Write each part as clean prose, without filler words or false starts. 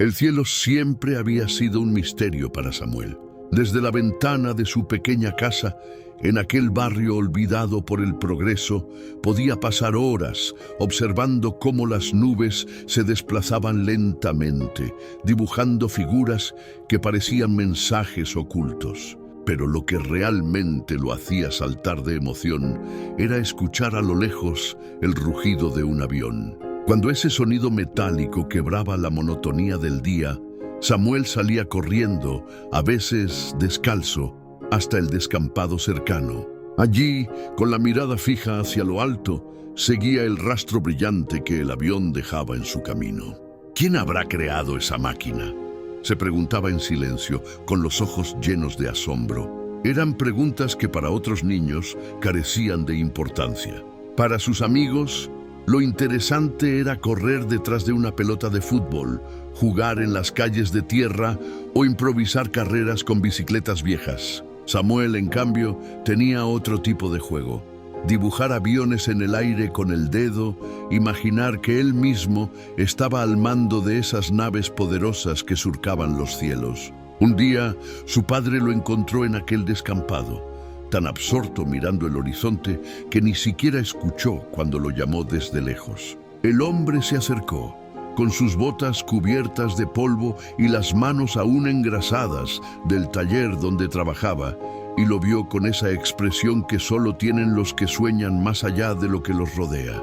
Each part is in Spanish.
El cielo siempre había sido un misterio para Samuel. Desde la ventana de su pequeña casa, en aquel barrio olvidado por el progreso, podía pasar horas observando cómo las nubes se desplazaban lentamente, dibujando figuras que parecían mensajes ocultos. Pero lo que realmente lo hacía saltar de emoción era escuchar a lo lejos el rugido de un avión. Cuando ese sonido metálico quebraba la monotonía del día, Samuel salía corriendo, a veces descalzo, hasta el descampado cercano. Allí, con la mirada fija hacia lo alto, seguía el rastro brillante que el avión dejaba en su camino. ¿Quién habrá creado esa máquina?, se preguntaba en silencio, con los ojos llenos de asombro. Eran preguntas que para otros niños carecían de importancia. Para sus amigos, lo interesante era correr detrás de una pelota de fútbol, jugar en las calles de tierra o improvisar carreras con bicicletas viejas. Samuel, en cambio, tenía otro tipo de juego. Dibujar aviones en el aire con el dedo, imaginar que él mismo estaba al mando de esas naves poderosas que surcaban los cielos. Un día, su padre lo encontró en aquel descampado, tan absorto mirando el horizonte que ni siquiera escuchó cuando lo llamó desde lejos. El hombre se acercó, con sus botas cubiertas de polvo y las manos aún engrasadas del taller donde trabajaba, y lo vio con esa expresión que solo tienen los que sueñan más allá de lo que los rodea.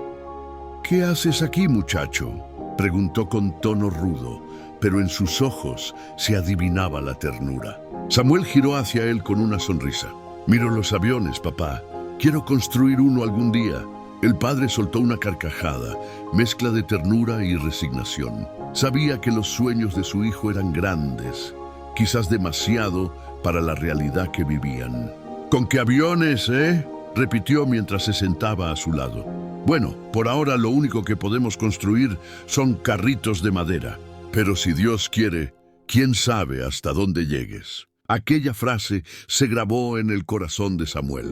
«¿Qué haces aquí, muchacho?», preguntó con tono rudo, pero en sus ojos se adivinaba la ternura. Samuel giró hacia él con una sonrisa. «Miro los aviones, papá. Quiero construir uno algún día». El padre soltó una carcajada, mezcla de ternura y resignación. Sabía que los sueños de su hijo eran grandes, quizás demasiado para la realidad que vivían. «¿Con qué aviones, eh?», repitió mientras se sentaba a su lado. «Bueno, por ahora lo único que podemos construir son carritos de madera. Pero si Dios quiere, ¿quién sabe hasta dónde llegues?». Aquella frase se grabó en el corazón de Samuel.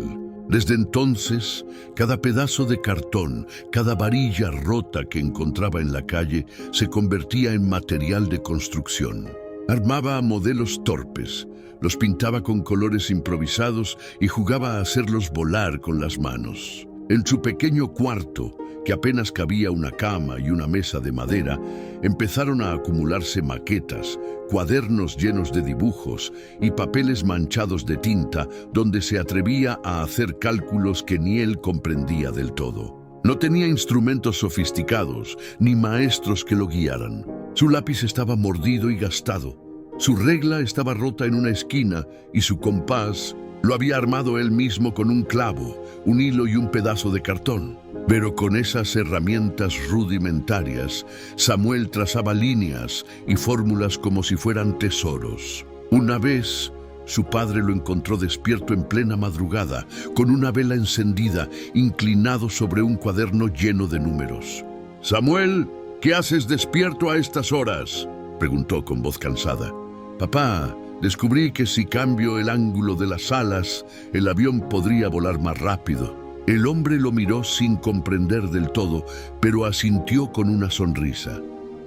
Desde entonces, cada pedazo de cartón, cada varilla rota que encontraba en la calle se convertía en material de construcción. Armaba modelos torpes, los pintaba con colores improvisados y jugaba a hacerlos volar con las manos. En su pequeño cuarto, que apenas cabía una cama y una mesa de madera, empezaron a acumularse maquetas, cuadernos llenos de dibujos y papeles manchados de tinta donde se atrevía a hacer cálculos que ni él comprendía del todo. No tenía instrumentos sofisticados ni maestros que lo guiaran. Su lápiz estaba mordido y gastado. Su regla estaba rota en una esquina y su compás lo había armado él mismo con un clavo, un hilo y un pedazo de cartón. Pero con esas herramientas rudimentarias, Samuel trazaba líneas y fórmulas como si fueran tesoros. Una vez, su padre lo encontró despierto en plena madrugada, con una vela encendida, inclinado sobre un cuaderno lleno de números. «Samuel, ¿qué haces despierto a estas horas?», preguntó con voz cansada. «Papá, descubrí que si cambio el ángulo de las alas, el avión podría volar más rápido». El hombre lo miró sin comprender del todo, pero asintió con una sonrisa.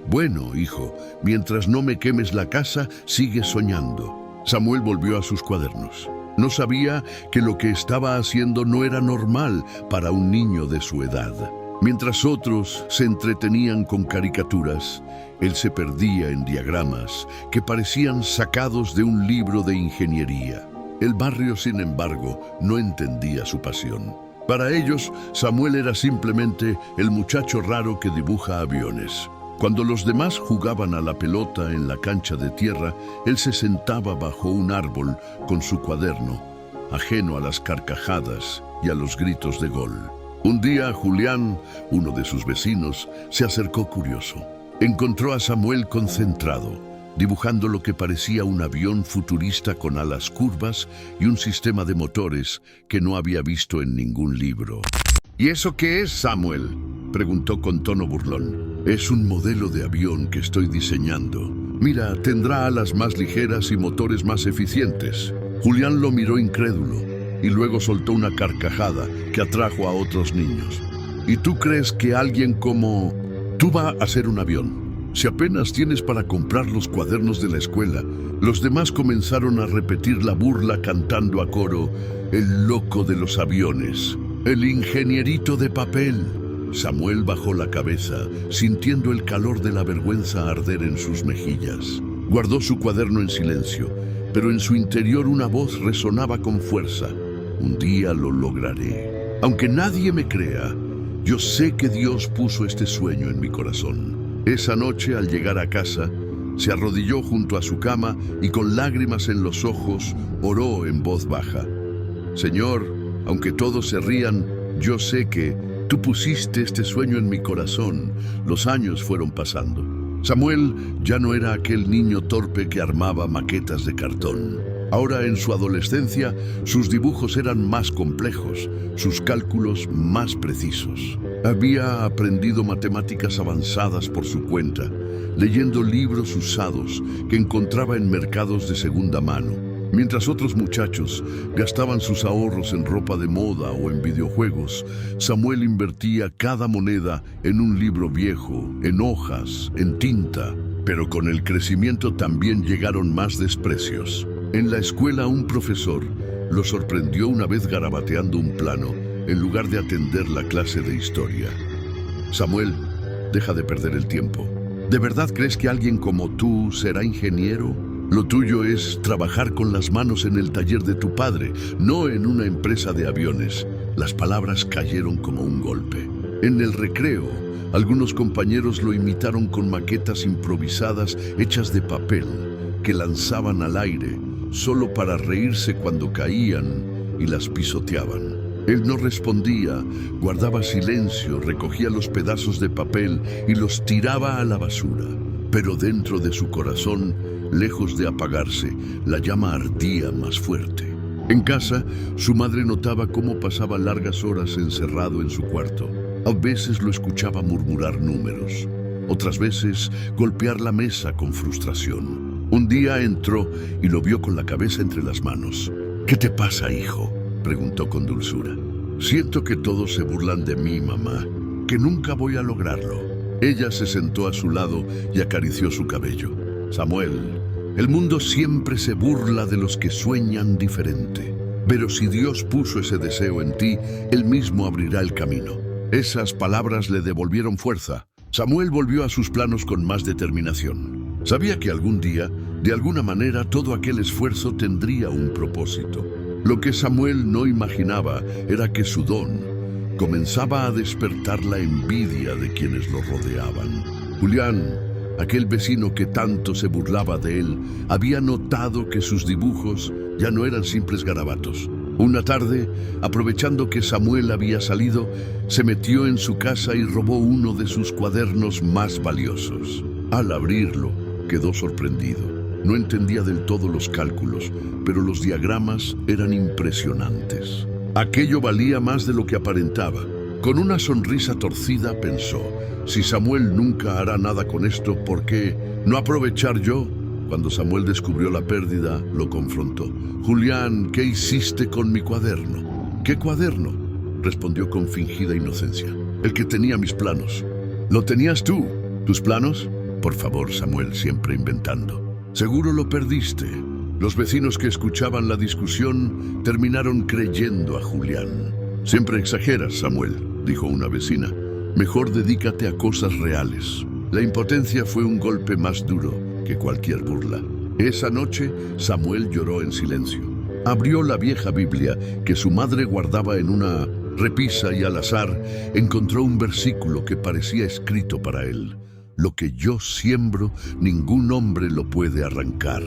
«Bueno, hijo, mientras no me quemes la casa, sigue soñando». Samuel volvió a sus cuadernos. No sabía que lo que estaba haciendo no era normal para un niño de su edad. Mientras otros se entretenían con caricaturas, él se perdía en diagramas que parecían sacados de un libro de ingeniería. El barrio, sin embargo, no entendía su pasión. Para ellos, Samuel era simplemente el muchacho raro que dibuja aviones. Cuando los demás jugaban a la pelota en la cancha de tierra, él se sentaba bajo un árbol con su cuaderno, ajeno a las carcajadas y a los gritos de gol. Un día, Julián, uno de sus vecinos, se acercó curioso. Encontró a Samuel concentrado, dibujando lo que parecía un avión futurista con alas curvas y un sistema de motores que no había visto en ningún libro. «¿Y eso qué es, Samuel?», preguntó con tono burlón. «Es un modelo de avión que estoy diseñando. Mira, tendrá alas más ligeras y motores más eficientes». Julián lo miró incrédulo y luego soltó una carcajada que atrajo a otros niños. «¿Y tú crees que alguien como tú va a hacer un avión?». Si apenas tienes para comprar los cuadernos de la escuela, los demás comenzaron a repetir la burla cantando a coro: el loco de los aviones, el ingenierito de papel. Samuel bajó la cabeza, sintiendo el calor de la vergüenza arder en sus mejillas. Guardó su cuaderno en silencio, pero en su interior una voz resonaba con fuerza: un día lo lograré. Aunque nadie me crea, yo sé que Dios puso este sueño en mi corazón. Esa noche, al llegar a casa, se arrodilló junto a su cama y con lágrimas en los ojos oró en voz baja: Señor, aunque todos se rían, yo sé que tú pusiste este sueño en mi corazón. Los años fueron pasando. Samuel ya no era aquel niño torpe que armaba maquetas de cartón. Ahora, en su adolescencia, sus dibujos eran más complejos, sus cálculos más precisos. Había aprendido matemáticas avanzadas por su cuenta, leyendo libros usados que encontraba en mercados de segunda mano. Mientras otros muchachos gastaban sus ahorros en ropa de moda o en videojuegos, Samuel invertía cada moneda en un libro viejo, en hojas, en tinta. Pero con el crecimiento también llegaron más desprecios. En la escuela, un profesor lo sorprendió una vez garabateando un plano en lugar de atender la clase de historia. Samuel, deja de perder el tiempo. ¿De verdad crees que alguien como tú será ingeniero? Lo tuyo es trabajar con las manos en el taller de tu padre, no en una empresa de aviones. Las palabras cayeron como un golpe. En el recreo, algunos compañeros lo imitaron con maquetas improvisadas hechas de papel que lanzaban al aire solo para reírse cuando caían y las pisoteaban. Él no respondía, guardaba silencio, recogía los pedazos de papel y los tiraba a la basura. Pero dentro de su corazón, lejos de apagarse, la llama ardía más fuerte. En casa, su madre notaba cómo pasaba largas horas encerrado en su cuarto. A veces lo escuchaba murmurar números, otras veces golpear la mesa con frustración. Un día entró y lo vio con la cabeza entre las manos. ¿Qué te pasa, hijo?, preguntó con dulzura. Siento que todos se burlan de mí, mamá, que nunca voy a lograrlo. Ella se sentó a su lado y acarició su cabello. Samuel, el mundo siempre se burla de los que sueñan diferente. Pero si Dios puso ese deseo en ti, Él mismo abrirá el camino. Esas palabras le devolvieron fuerza. Samuel volvió a sus planos con más determinación. Sabía que algún día, de alguna manera, todo aquel esfuerzo tendría un propósito. Lo que Samuel no imaginaba era que su don comenzaba a despertar la envidia de quienes lo rodeaban. Julián, aquel vecino que tanto se burlaba de él, había notado que sus dibujos ya no eran simples garabatos. Una tarde, aprovechando que Samuel había salido, se metió en su casa y robó uno de sus cuadernos más valiosos. Al abrirlo, quedó sorprendido. No entendía del todo los cálculos, pero los diagramas eran impresionantes. Aquello valía más de lo que aparentaba. Con una sonrisa torcida pensó: si Samuel nunca hará nada con esto, ¿por qué no aprovechar yo? Cuando Samuel descubrió la pérdida, lo confrontó. Julián, ¿qué hiciste con mi cuaderno? ¿Qué cuaderno?, respondió con fingida inocencia. El que tenía mis planos. ¿Lo tenías tú? ¿Tus planos? Por favor, Samuel, siempre inventando. Seguro lo perdiste. Los vecinos que escuchaban la discusión terminaron creyendo a Julián. Siempre exageras, Samuel, dijo una vecina. Mejor dedícate a cosas reales. La impotencia fue un golpe más duro que cualquier burla. Esa noche, Samuel lloró en silencio. Abrió la vieja Biblia que su madre guardaba en una repisa y al azar encontró un versículo que parecía escrito para él. Lo que yo siembro, ningún hombre lo puede arrancar.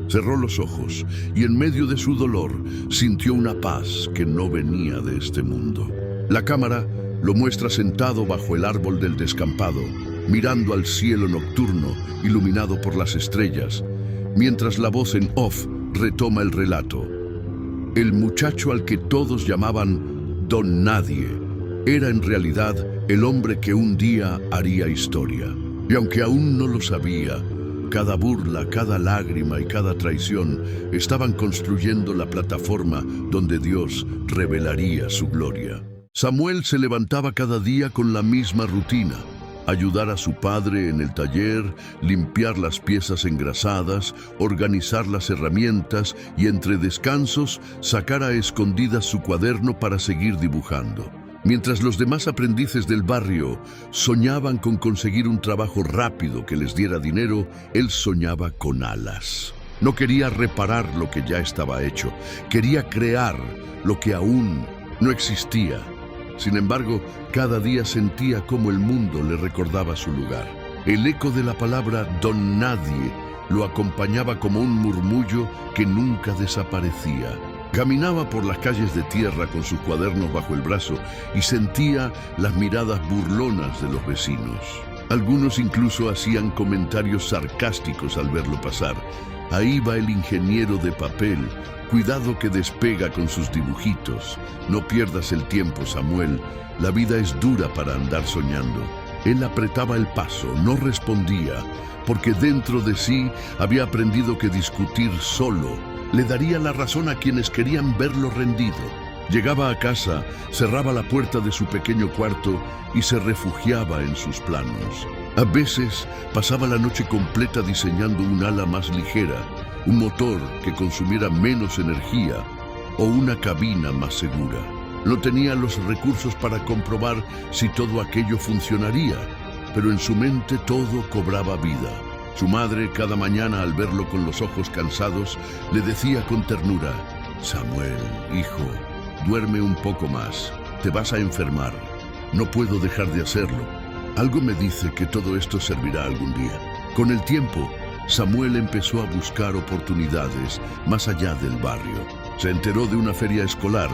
Cerró los ojos y en medio de su dolor sintió una paz que no venía de este mundo. La cámara lo muestra sentado bajo el árbol del descampado, mirando al cielo nocturno iluminado por las estrellas, mientras la voz en off retoma el relato. El muchacho al que todos llamaban Don Nadie era en realidad el hombre que un día haría historia. Y aunque aún no lo sabía, cada burla, cada lágrima y cada traición estaban construyendo la plataforma donde Dios revelaría su gloria. Samuel se levantaba cada día con la misma rutina: ayudar a su padre en el taller, limpiar las piezas engrasadas, organizar las herramientas y entre descansos sacar a escondidas su cuaderno para seguir dibujando. Mientras los demás aprendices del barrio soñaban con conseguir un trabajo rápido que les diera dinero, él soñaba con alas. No quería reparar lo que ya estaba hecho, quería crear lo que aún no existía. Sin embargo, cada día sentía cómo el mundo le recordaba su lugar. El eco de la palabra Don Nadie lo acompañaba como un murmullo que nunca desaparecía. Caminaba por las calles de tierra con sus cuadernos bajo el brazo y sentía las miradas burlonas de los vecinos. Algunos incluso hacían comentarios sarcásticos al verlo pasar. Ahí va el ingeniero de papel. Cuidado que despega con sus dibujitos. No pierdas el tiempo, Samuel. La vida es dura para andar soñando. Él apretaba el paso, no respondía, porque dentro de sí había aprendido que discutir solo le daría la razón a quienes querían verlo rendido. Llegaba a casa, cerraba la puerta de su pequeño cuarto y se refugiaba en sus planos. A veces pasaba la noche completa diseñando un ala más ligera, un motor que consumiera menos energía o una cabina más segura. No tenía los recursos para comprobar si todo aquello funcionaría, pero en su mente todo cobraba vida. Su madre, cada mañana al verlo con los ojos cansados, le decía con ternura: «Samuel, hijo, duerme un poco más, te vas a enfermar. No puedo dejar de hacerlo. Algo me dice que todo esto servirá algún día». Con el tiempo, Samuel empezó a buscar oportunidades más allá del barrio. Se enteró de una feria escolar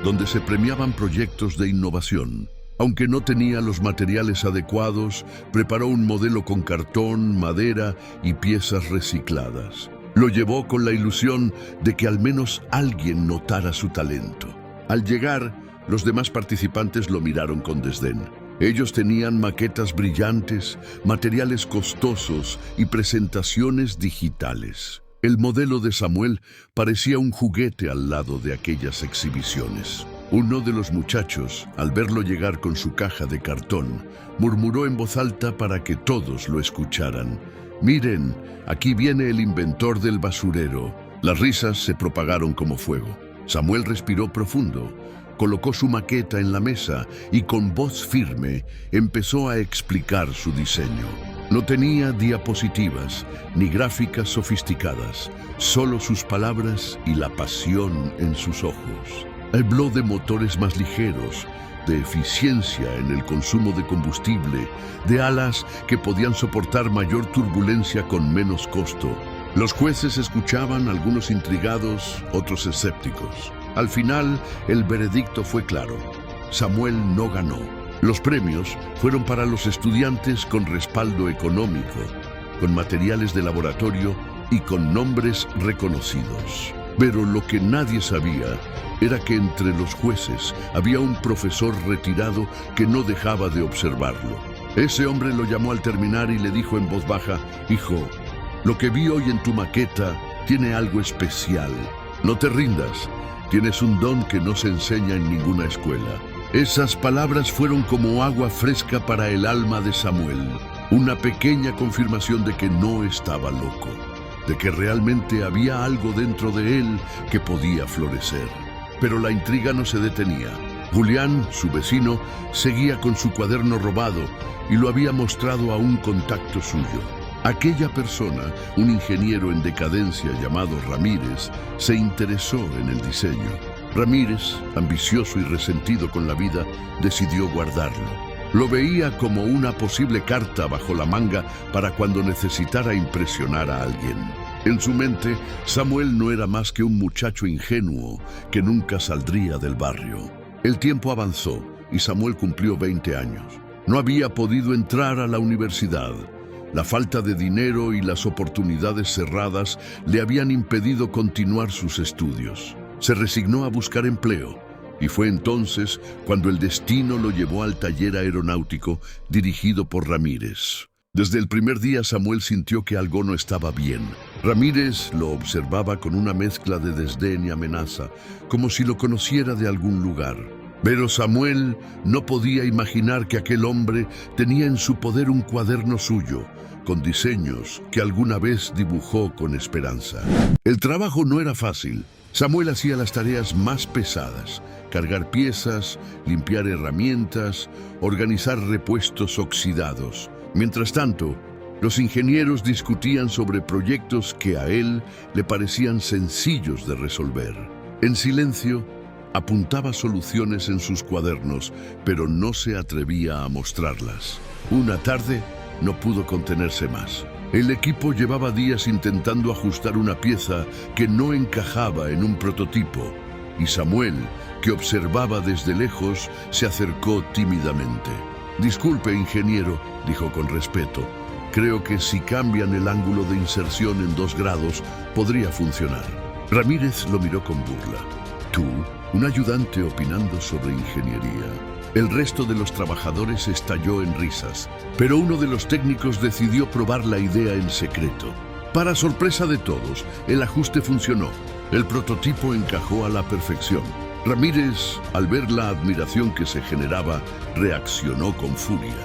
donde se premiaban proyectos de innovación. Aunque no tenía los materiales adecuados, preparó un modelo con cartón, madera y piezas recicladas. Lo llevó con la ilusión de que al menos alguien notara su talento. Al llegar, los demás participantes lo miraron con desdén. Ellos tenían maquetas brillantes, materiales costosos y presentaciones digitales. El modelo de Samuel parecía un juguete al lado de aquellas exhibiciones. Uno de los muchachos, al verlo llegar con su caja de cartón, murmuró en voz alta para que todos lo escucharan: «Miren, aquí viene el inventor del basurero». Las risas se propagaron como fuego. Samuel respiró profundo, colocó su maqueta en la mesa y con voz firme empezó a explicar su diseño. No tenía diapositivas ni gráficas sofisticadas, solo sus palabras y la pasión en sus ojos. Habló de motores más ligeros, de eficiencia en el consumo de combustible, de alas que podían soportar mayor turbulencia con menos costo. Los jueces escuchaban, algunos intrigados, otros escépticos. Al final, el veredicto fue claro: Samuel no ganó. Los premios fueron para los estudiantes con respaldo económico, con materiales de laboratorio y con nombres reconocidos. Pero lo que nadie sabía era que entre los jueces había un profesor retirado que no dejaba de observarlo. Ese hombre lo llamó al terminar y le dijo en voz baja: «Hijo, lo que vi hoy en tu maqueta tiene algo especial. No te rindas, tienes un don que no se enseña en ninguna escuela». Esas palabras fueron como agua fresca para el alma de Samuel, una pequeña confirmación de que no estaba loco, de que realmente había algo dentro de él que podía florecer. Pero la intriga no se detenía. Julián, su vecino, seguía con su cuaderno robado y lo había mostrado a un contacto suyo. Aquella persona, un ingeniero en decadencia llamado Ramírez, se interesó en el diseño. Ramírez, ambicioso y resentido con la vida, decidió guardarlo. Lo veía como una posible carta bajo la manga para cuando necesitara impresionar a alguien. En su mente, Samuel no era más que un muchacho ingenuo que nunca saldría del barrio. El tiempo avanzó y Samuel cumplió 20 años. No había podido entrar a la universidad. La falta de dinero y las oportunidades cerradas le habían impedido continuar sus estudios. Se resignó a buscar empleo y fue entonces cuando el destino lo llevó al taller aeronáutico dirigido por Ramírez. Desde el primer día Samuel sintió que algo no estaba bien. Ramírez lo observaba con una mezcla de desdén y amenaza, como si lo conociera de algún lugar. Pero Samuel no podía imaginar que aquel hombre tenía en su poder un cuaderno suyo, con diseños que alguna vez dibujó con esperanza. El trabajo no era fácil. Samuel hacía las tareas más pesadas: cargar piezas, limpiar herramientas, organizar repuestos oxidados. Mientras tanto, los ingenieros discutían sobre proyectos que a él le parecían sencillos de resolver. En silencio, apuntaba soluciones en sus cuadernos, pero no se atrevía a mostrarlas. Una tarde, no pudo contenerse más. El equipo llevaba días intentando ajustar una pieza que no encajaba en un prototipo, y Samuel, que observaba desde lejos, se acercó tímidamente. «Disculpe, ingeniero», dijo con respeto. «Creo que si cambian el ángulo de inserción en 2 grados, podría funcionar». Ramírez lo miró con burla. «¿Tú, un ayudante opinando sobre ingeniería?» El resto de los trabajadores estalló en risas, pero uno de los técnicos decidió probar la idea en secreto. Para sorpresa de todos, el ajuste funcionó. El prototipo encajó a la perfección. Ramírez, al ver la admiración que se generaba, reaccionó con furia.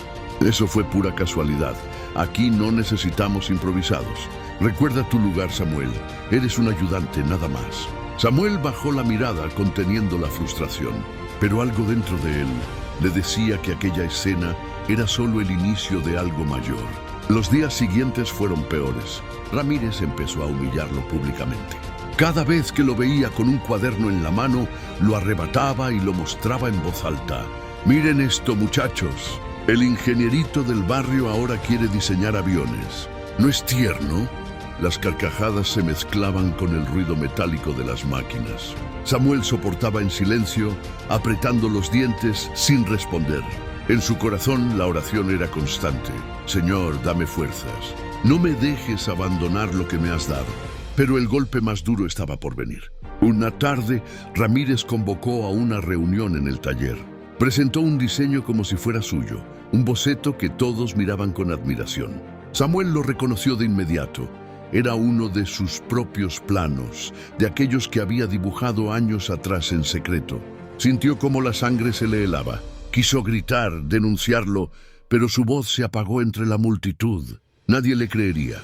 «Eso fue pura casualidad. Aquí no necesitamos improvisados. Recuerda tu lugar, Samuel. Eres un ayudante, nada más». Samuel bajó la mirada conteniendo la frustración, pero algo dentro de él le decía que aquella escena era solo el inicio de algo mayor. Los días siguientes fueron peores. Ramírez empezó a humillarlo públicamente. Cada vez que lo veía con un cuaderno en la mano, lo arrebataba y lo mostraba en voz alta. «Miren esto, muchachos. El ingenierito del barrio ahora quiere diseñar aviones. ¿No es tierno?». Las carcajadas se mezclaban con el ruido metálico de las máquinas. Samuel soportaba en silencio, apretando los dientes sin responder. En su corazón la oración era constante. «Señor, dame fuerzas. No me dejes abandonar lo que me has dado». Pero el golpe más duro estaba por venir. Una tarde, Ramírez convocó a una reunión en el taller. Presentó un diseño como si fuera suyo, un boceto que todos miraban con admiración. Samuel lo reconoció de inmediato. Era uno de sus propios planos, de aquellos que había dibujado años atrás en secreto. Sintió cómo la sangre se le helaba. Quiso gritar, denunciarlo, pero su voz se apagó entre la multitud. Nadie le creería.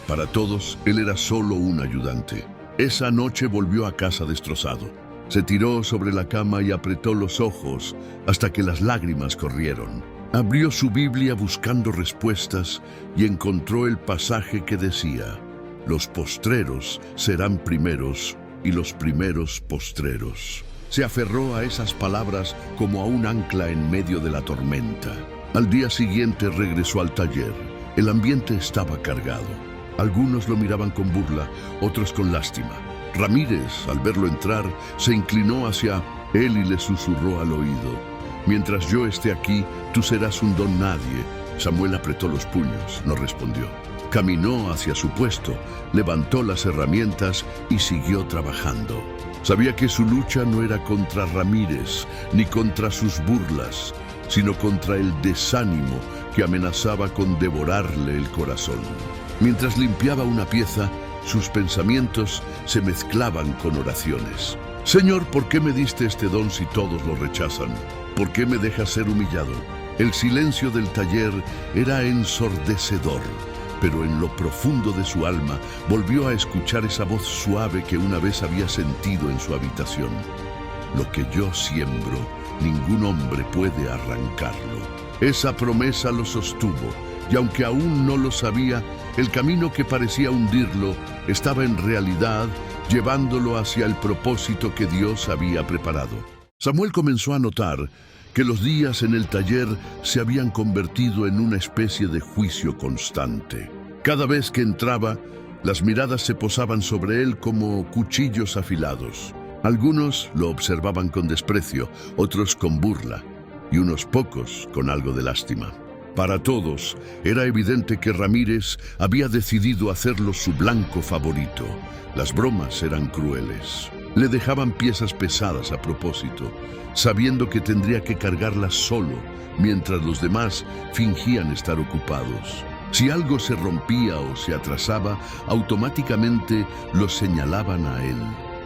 Para todos, él era solo un ayudante. Esa noche volvió a casa destrozado. Se tiró sobre la cama y apretó los ojos hasta que las lágrimas corrieron. Abrió su Biblia buscando respuestas y encontró el pasaje que decía: «Los postreros serán primeros y los primeros postreros». Se aferró a esas palabras como a un ancla en medio de la tormenta. Al día siguiente regresó al taller. El ambiente estaba cargado. Algunos lo miraban con burla, otros con lástima. Ramírez, al verlo entrar, se inclinó hacia él y le susurró al oído: «Mientras yo esté aquí, tú serás un don nadie». Samuel apretó los puños, no respondió. Caminó hacia su puesto, levantó las herramientas y siguió trabajando. Sabía que su lucha no era contra Ramírez, ni contra sus burlas, sino contra el desánimo que amenazaba con devorarle el corazón. Mientras limpiaba una pieza, sus pensamientos se mezclaban con oraciones. «Señor, ¿por qué me diste este don si todos lo rechazan? ¿Por qué me dejas ser humillado?». El silencio del taller era ensordecedor, pero en lo profundo de su alma volvió a escuchar esa voz suave que una vez había sentido en su habitación: «Lo que yo siembro, ningún hombre puede arrancarlo». Esa promesa lo sostuvo, y aunque aún no lo sabía, el camino que parecía hundirlo estaba en realidad llevándolo hacia el propósito que Dios había preparado. Samuel comenzó a notar que los días en el taller se habían convertido en una especie de juicio constante. Cada vez que entraba, las miradas se posaban sobre él como cuchillos afilados. Algunos lo observaban con desprecio, otros con burla, y unos pocos con algo de lástima. Para todos, era evidente que Ramírez había decidido hacerlo su blanco favorito. Las bromas eran crueles. Le dejaban piezas pesadas a propósito, sabiendo que tendría que cargarlas solo, mientras los demás fingían estar ocupados. Si algo se rompía o se atrasaba, automáticamente lo señalaban a él.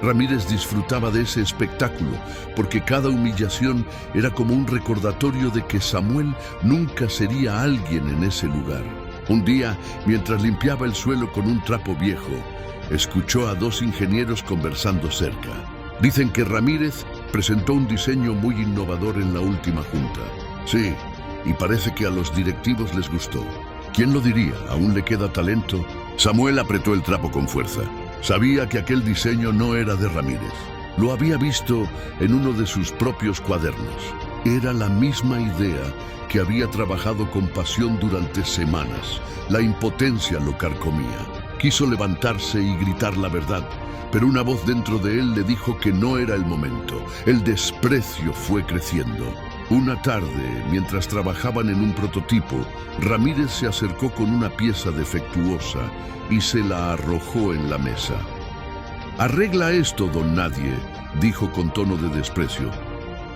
Ramírez disfrutaba de ese espectáculo, porque cada humillación era como un recordatorio de que Samuel nunca sería alguien en ese lugar. Un día, mientras limpiaba el suelo con un trapo viejo, escuchó a dos ingenieros conversando cerca. Dicen que Ramírez presentó un diseño muy innovador en la última junta. Sí, y parece que a los directivos les gustó. ¿Quién lo diría? ¿Aún le queda talento? Samuel apretó el trapo con fuerza. Sabía que aquel diseño no era de Ramírez. Lo había visto en uno de sus propios cuadernos. Era la misma idea que había trabajado con pasión durante semanas. La impotencia lo carcomía. Quiso levantarse y gritar la verdad, pero una voz dentro de él le dijo que no era el momento. El desprecio fue creciendo. Una tarde, mientras trabajaban en un prototipo, Ramírez se acercó con una pieza defectuosa y se la arrojó en la mesa. «Arregla esto, don Nadie», dijo con tono de desprecio.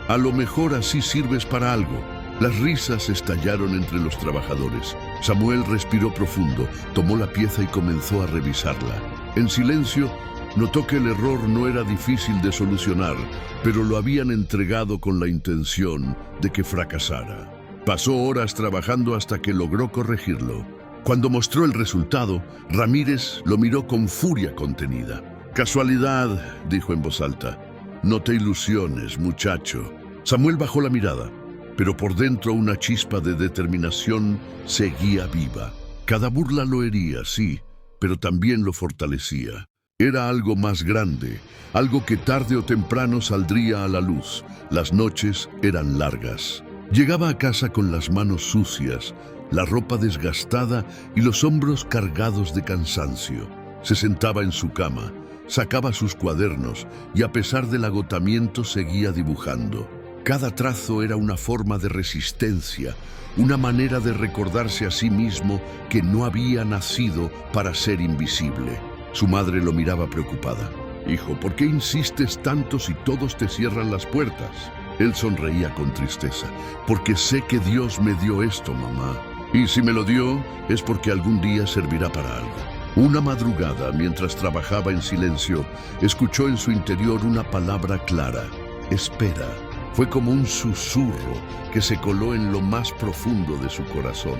«A lo mejor así sirves para algo». Las risas estallaron entre los trabajadores. Samuel respiró profundo, tomó la pieza y comenzó a revisarla. En silencio, notó que el error no era difícil de solucionar, pero lo habían entregado con la intención de que fracasara. Pasó horas trabajando hasta que logró corregirlo. Cuando mostró el resultado, Ramírez lo miró con furia contenida. «Casualidad», dijo en voz alta. «No te ilusiones, muchacho». Samuel bajó la mirada, pero por dentro una chispa de determinación seguía viva. Cada burla lo hería, sí, pero también lo fortalecía. Era algo más grande, algo que tarde o temprano saldría a la luz. Las noches eran largas. Llegaba a casa con las manos sucias, la ropa desgastada y los hombros cargados de cansancio. Se sentaba en su cama, sacaba sus cuadernos y a pesar del agotamiento seguía dibujando. Cada trazo era una forma de resistencia, una manera de recordarse a sí mismo que no había nacido para ser invisible. Su madre lo miraba preocupada. «Hijo, ¿por qué insistes tanto si todos te cierran las puertas?» Él sonreía con tristeza. «Porque sé que Dios me dio esto, mamá. Y si me lo dio, es porque algún día servirá para algo». Una madrugada, mientras trabajaba en silencio, escuchó en su interior una palabra clara: «Espera». Fue como un susurro que se coló en lo más profundo de su corazón.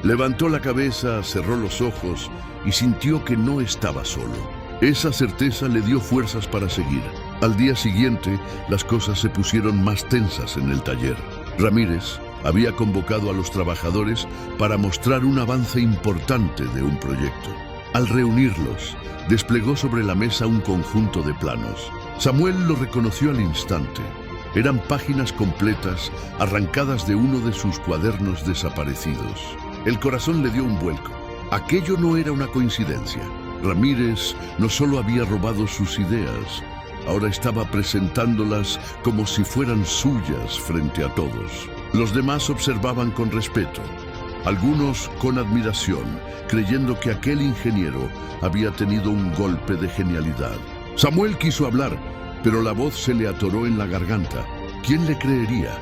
Levantó la cabeza, cerró los ojos y sintió que no estaba solo. Esa certeza le dio fuerzas para seguir. Al día siguiente, las cosas se pusieron más tensas en el taller. Ramírez había convocado a los trabajadores para mostrar un avance importante de un proyecto. Al reunirlos, desplegó sobre la mesa un conjunto de planos. Samuel lo reconoció al instante. Eran páginas completas arrancadas de uno de sus cuadernos desaparecidos. El corazón le dio un vuelco. Aquello no era una coincidencia. Ramírez no solo había robado sus ideas, ahora estaba presentándolas como si fueran suyas frente a todos. Los demás observaban con respeto, algunos con admiración, creyendo que aquel ingeniero había tenido un golpe de genialidad. Samuel quiso hablar, pero la voz se le atoró en la garganta. ¿Quién le creería?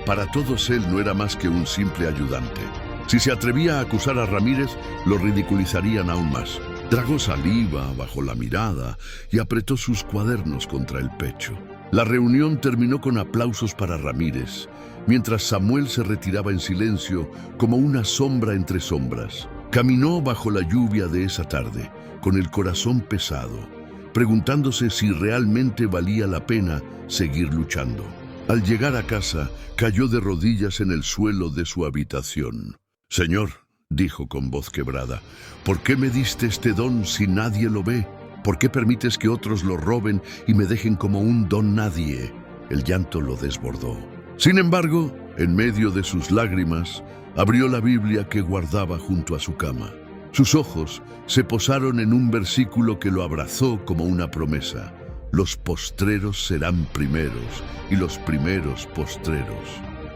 Para todos él no era más que un simple ayudante. Si se atrevía a acusar a Ramírez, lo ridiculizarían aún más. Tragó saliva bajo la mirada y apretó sus cuadernos contra el pecho. La reunión terminó con aplausos para Ramírez, mientras Samuel se retiraba en silencio como una sombra entre sombras. Caminó bajo la lluvia de esa tarde, con el corazón pesado, preguntándose si realmente valía la pena seguir luchando. Al llegar a casa, cayó de rodillas en el suelo de su habitación. «Señor», dijo con voz quebrada, «¿por qué me diste este don si nadie lo ve? ¿Por qué permites que otros lo roben y me dejen como un don nadie?» El llanto lo desbordó. Sin embargo, en medio de sus lágrimas, abrió la Biblia que guardaba junto a su cama. Sus ojos se posaron en un versículo que lo abrazó como una promesa. «Los postreros serán primeros y los primeros postreros».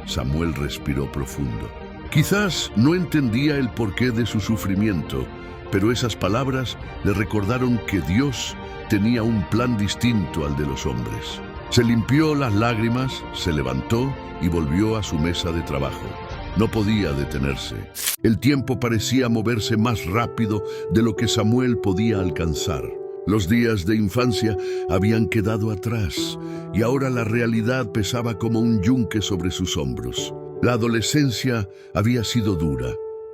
Samuel respiró profundo. Quizás no entendía el porqué de su sufrimiento, pero esas palabras le recordaron que Dios tenía un plan distinto al de los hombres. Se limpió las lágrimas, se levantó y volvió a su mesa de trabajo. No podía detenerse. El tiempo parecía moverse más rápido de lo que Samuel podía alcanzar. Los días de infancia habían quedado atrás y ahora la realidad pesaba como un yunque sobre sus hombros. La adolescencia había sido dura,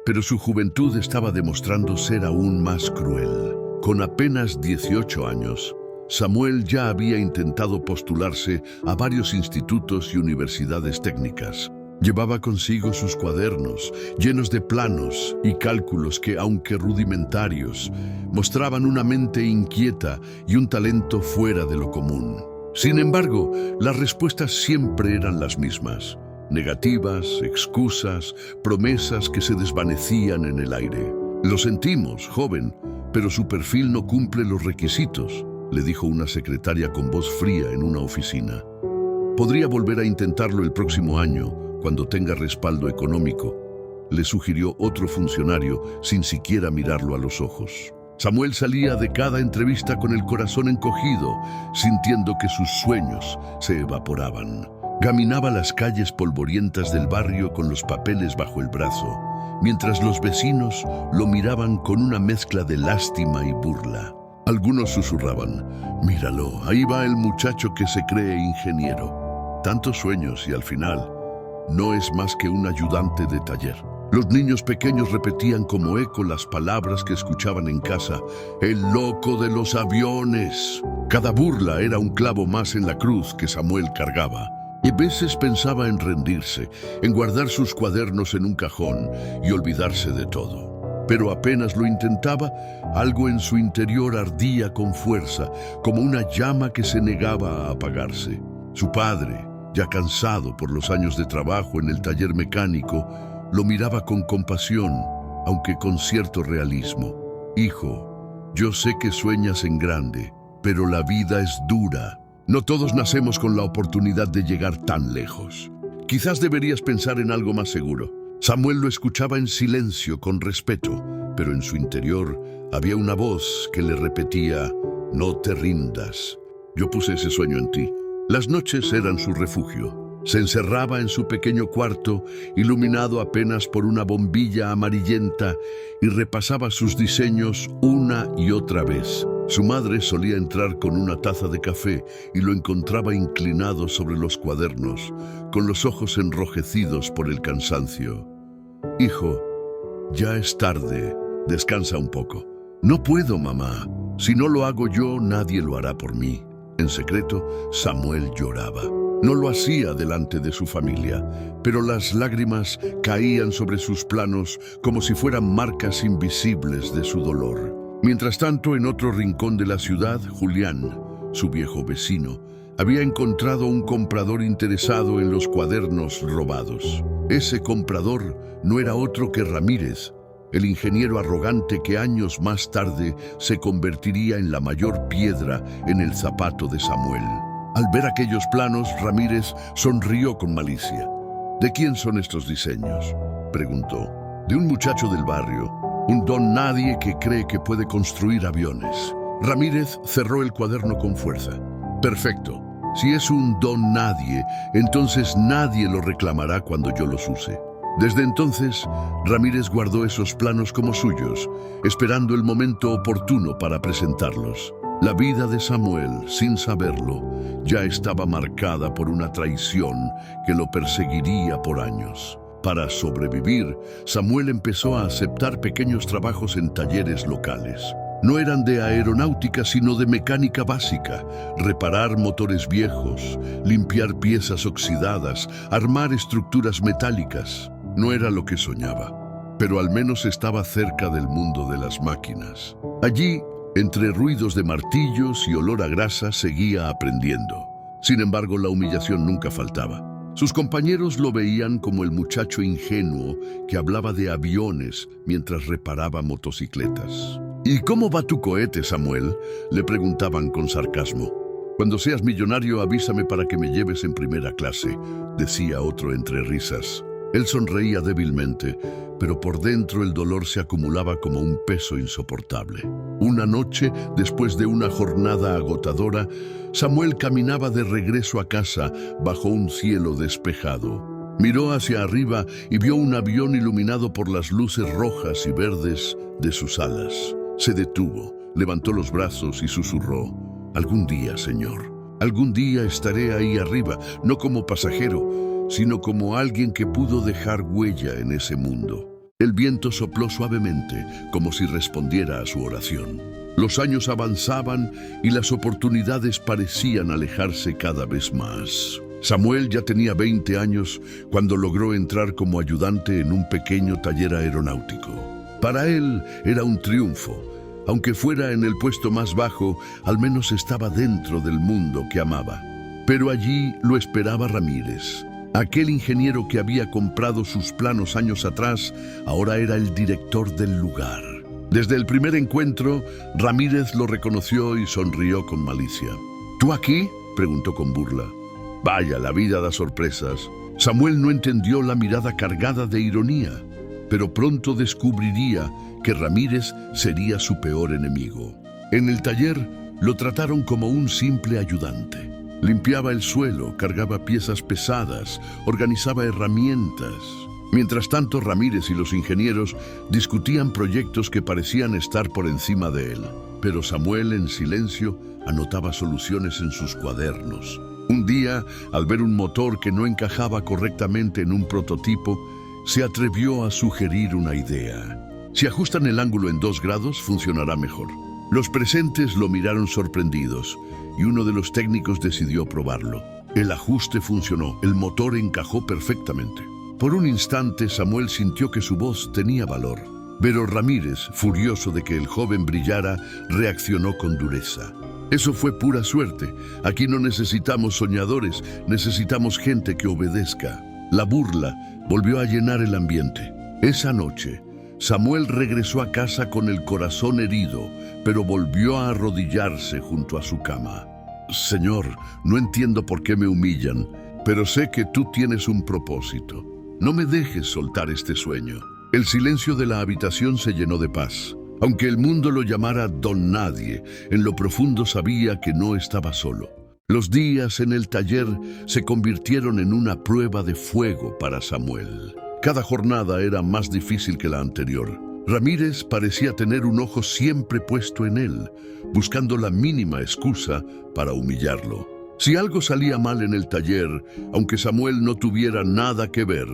pero su juventud estaba demostrando ser aún más cruel. Con apenas 18 años, Samuel ya había intentado postularse a varios institutos y universidades técnicas. Llevaba consigo sus cuadernos, llenos de planos y cálculos que, aunque rudimentarios, mostraban una mente inquieta y un talento fuera de lo común. Sin embargo, las respuestas siempre eran las mismas: negativas, excusas, promesas que se desvanecían en el aire. «Lo sentimos, joven, pero su perfil no cumple los requisitos», le dijo una secretaria con voz fría en una oficina. «Podría volver a intentarlo el próximo año, cuando tenga respaldo económico», le sugirió otro funcionario sin siquiera mirarlo a los ojos. Samuel salía de cada entrevista con el corazón encogido, sintiendo que sus sueños se evaporaban. Caminaba las calles polvorientas del barrio con los papeles bajo el brazo, mientras los vecinos lo miraban con una mezcla de lástima y burla. Algunos susurraban: «Míralo, ahí va el muchacho que se cree ingeniero. Tantos sueños y al final no es más que un ayudante de taller». Los niños pequeños repetían como eco las palabras que escuchaban en casa: «El loco de los aviones». Cada burla era un clavo más en la cruz que Samuel cargaba. Y a veces pensaba en rendirse, en guardar sus cuadernos en un cajón y olvidarse de todo. Pero apenas lo intentaba, algo en su interior ardía con fuerza, como una llama que se negaba a apagarse. Su padre, ya cansado por los años de trabajo en el taller mecánico, lo miraba con compasión, aunque con cierto realismo. «Hijo, yo sé que sueñas en grande, pero la vida es dura. No todos nacemos con la oportunidad de llegar tan lejos. Quizás deberías pensar en algo más seguro». Samuel lo escuchaba en silencio, con respeto, pero en su interior había una voz que le repetía: «No te rindas. Yo puse ese sueño en ti». Las noches eran su refugio. Se encerraba en su pequeño cuarto, iluminado apenas por una bombilla amarillenta, y repasaba sus diseños una y otra vez. Su madre solía entrar con una taza de café y lo encontraba inclinado sobre los cuadernos, con los ojos enrojecidos por el cansancio. «Hijo, ya es tarde, descansa un poco». «No puedo, mamá. Si no lo hago yo, nadie lo hará por mí». En secreto, Samuel lloraba. No lo hacía delante de su familia, pero las lágrimas caían sobre sus planos como si fueran marcas invisibles de su dolor. Mientras tanto, en otro rincón de la ciudad, Julián, su viejo vecino, había encontrado un comprador interesado en los cuadernos robados. Ese comprador no era otro que Ramírez, el ingeniero arrogante que años más tarde se convertiría en la mayor piedra en el zapato de Samuel. Al ver aquellos planos, Ramírez sonrió con malicia. «¿De quién son estos diseños?», preguntó. «De un muchacho del barrio, un don nadie que cree que puede construir aviones». Ramírez cerró el cuaderno con fuerza. «Perfecto. Si es un don nadie, entonces nadie lo reclamará cuando yo los use». Desde entonces, Ramírez guardó esos planos como suyos, esperando el momento oportuno para presentarlos. La vida de Samuel, sin saberlo, ya estaba marcada por una traición que lo perseguiría por años. Para sobrevivir, Samuel empezó a aceptar pequeños trabajos en talleres locales. No eran de aeronáutica, sino de mecánica básica: reparar motores viejos, limpiar piezas oxidadas, armar estructuras metálicas. No era lo que soñaba, pero al menos estaba cerca del mundo de las máquinas. Allí, entre ruidos de martillos y olor a grasa, seguía aprendiendo. Sin embargo, la humillación nunca faltaba. Sus compañeros lo veían como el muchacho ingenuo que hablaba de aviones mientras reparaba motocicletas. «¿Y cómo va tu cohete, Samuel?», le preguntaban con sarcasmo. «Cuando seas millonario, avísame para que me lleves en primera clase», decía otro entre risas. Él sonreía débilmente, pero por dentro el dolor se acumulaba como un peso insoportable. Una noche, después de una jornada agotadora, Samuel caminaba de regreso a casa bajo un cielo despejado. Miró hacia arriba y vio un avión iluminado por las luces rojas y verdes de sus alas. Se detuvo, levantó los brazos y susurró: «Algún día, Señor, algún día estaré ahí arriba, no como pasajero, sino como alguien que pudo dejar huella en ese mundo». El viento sopló suavemente, como si respondiera a su oración. Los años avanzaban y las oportunidades parecían alejarse cada vez más. Samuel ya tenía 20 años cuando logró entrar como ayudante en un pequeño taller aeronáutico. Para él era un triunfo. Aunque fuera en el puesto más bajo, al menos estaba dentro del mundo que amaba. Pero allí lo esperaba Ramírez. Aquel ingeniero que había comprado sus planos años atrás, ahora era el director del lugar. Desde el primer encuentro, Ramírez lo reconoció y sonrió con malicia. «¿Tú aquí?», preguntó con burla. Vaya, la vida da sorpresas. Samuel no entendió la mirada cargada de ironía, pero pronto descubriría que Ramírez sería su peor enemigo. En el taller lo trataron como un simple ayudante. Limpiaba el suelo, cargaba piezas pesadas, organizaba herramientas. Mientras tanto, Ramírez y los ingenieros discutían proyectos que parecían estar por encima de él. Pero Samuel, en silencio, anotaba soluciones en sus cuadernos. Un día, al ver un motor que no encajaba correctamente en un prototipo, se atrevió a sugerir una idea. Si ajustan el ángulo en 2 grados, funcionará mejor. Los presentes lo miraron sorprendidos y uno de los técnicos decidió probarlo. El ajuste funcionó, el motor encajó perfectamente. Por un instante, Samuel sintió que su voz tenía valor. Pero Ramírez, furioso de que el joven brillara, reaccionó con dureza. «Eso fue pura suerte. Aquí no necesitamos soñadores, necesitamos gente que obedezca». La burla volvió a llenar el ambiente. Esa noche, Samuel regresó a casa con el corazón herido, pero volvió a arrodillarse junto a su cama. «Señor, no entiendo por qué me humillan, pero sé que tú tienes un propósito. No me dejes soltar este sueño». El silencio de la habitación se llenó de paz. Aunque el mundo lo llamara Don Nadie, en lo profundo sabía que no estaba solo. Los días en el taller se convirtieron en una prueba de fuego para Samuel. Cada jornada era más difícil que la anterior. Ramírez parecía tener un ojo siempre puesto en él, buscando la mínima excusa para humillarlo. Si algo salía mal en el taller, aunque Samuel no tuviera nada que ver,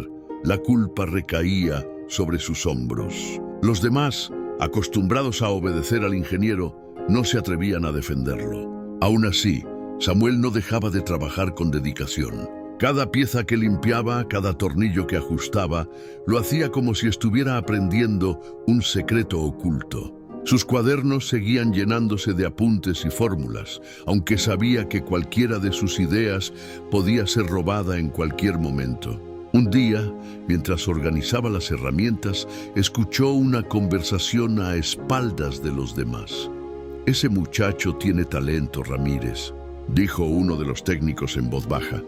la culpa recaía sobre sus hombros. Los demás, acostumbrados a obedecer al ingeniero, no se atrevían a defenderlo. Aún así, Samuel no dejaba de trabajar con dedicación. Cada pieza que limpiaba, cada tornillo que ajustaba, lo hacía como si estuviera aprendiendo un secreto oculto. Sus cuadernos seguían llenándose de apuntes y fórmulas, aunque sabía que cualquiera de sus ideas podía ser robada en cualquier momento. Un día, mientras organizaba las herramientas, escuchó una conversación a espaldas de los demás. «Ese muchacho tiene talento, Ramírez», dijo uno de los técnicos en voz baja.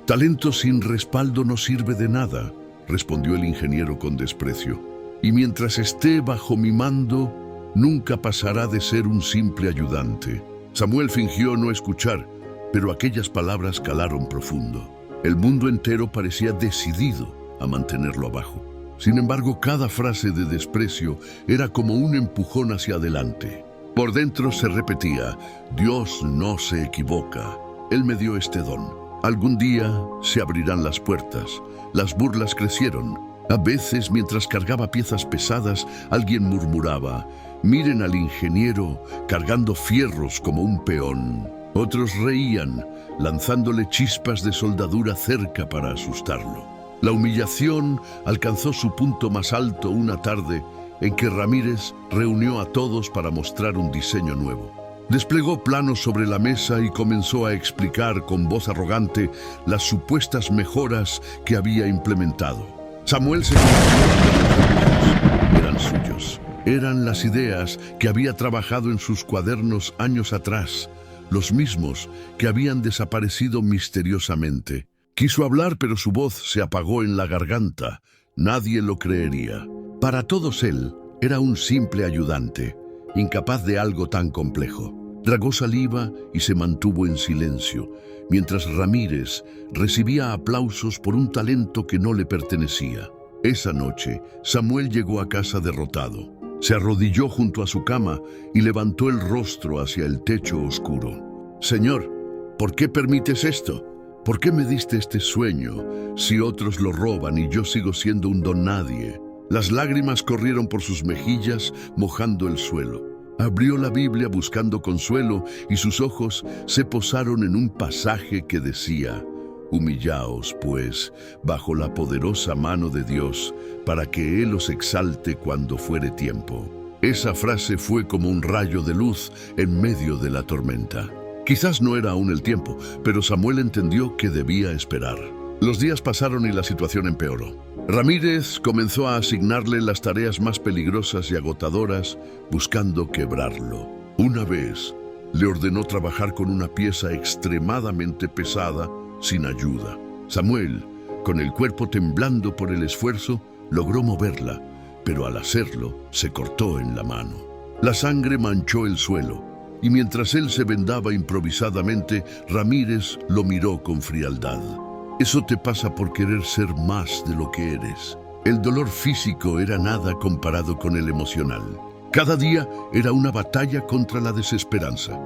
«Talento sin respaldo no sirve de nada», respondió el ingeniero con desprecio. «Y mientras esté bajo mi mando, nunca pasará de ser un simple ayudante». Samuel fingió no escuchar, pero aquellas palabras calaron profundo. El mundo entero parecía decidido a mantenerlo abajo. Sin embargo, cada frase de desprecio era como un empujón hacia adelante. Por dentro se repetía: «Dios no se equivoca. Él me dio este don. Algún día se abrirán las puertas». Las burlas crecieron. A veces, mientras cargaba piezas pesadas, alguien murmuraba: «Miren al ingeniero cargando fierros como un peón». Otros reían, lanzándole chispas de soldadura cerca para asustarlo. La humillación alcanzó su punto más alto una tarde en que Ramírez reunió a todos para mostrar un diseño nuevo. Desplegó planos sobre la mesa y comenzó a explicar con voz arrogante las supuestas mejoras que había implementado. Samuel se convenció. Eran suyos. Eran las ideas que había trabajado en sus cuadernos años atrás, los mismos que habían desaparecido misteriosamente. Quiso hablar, pero su voz se apagó en la garganta. Nadie lo creería. Para todos él era un simple ayudante, incapaz de algo tan complejo. Tragó saliva y se mantuvo en silencio, mientras Ramírez recibía aplausos por un talento que no le pertenecía. Esa noche, Samuel llegó a casa derrotado. Se arrodilló junto a su cama y levantó el rostro hacia el techo oscuro. «Señor, ¿por qué permites esto? ¿Por qué me diste este sueño si otros lo roban y yo sigo siendo un don nadie?» Las lágrimas corrieron por sus mejillas, mojando el suelo. Abrió la Biblia buscando consuelo y sus ojos se posaron en un pasaje que decía: «Humillaos, pues, bajo la poderosa mano de Dios, para que Él os exalte cuando fuere tiempo». Esa frase fue como un rayo de luz en medio de la tormenta. Quizás no era aún el tiempo, pero Samuel entendió que debía esperar. Los días pasaron y la situación empeoró. Ramírez comenzó a asignarle las tareas más peligrosas y agotadoras, buscando quebrarlo. Una vez, le ordenó trabajar con una pieza extremadamente pesada, sin ayuda. Samuel, con el cuerpo temblando por el esfuerzo, logró moverla, pero al hacerlo, se cortó en la mano. La sangre manchó el suelo, y mientras él se vendaba improvisadamente, Ramírez lo miró con frialdad. «Eso te pasa por querer ser más de lo que eres». El dolor físico era nada comparado con el emocional. Cada día era una batalla contra la desesperanza.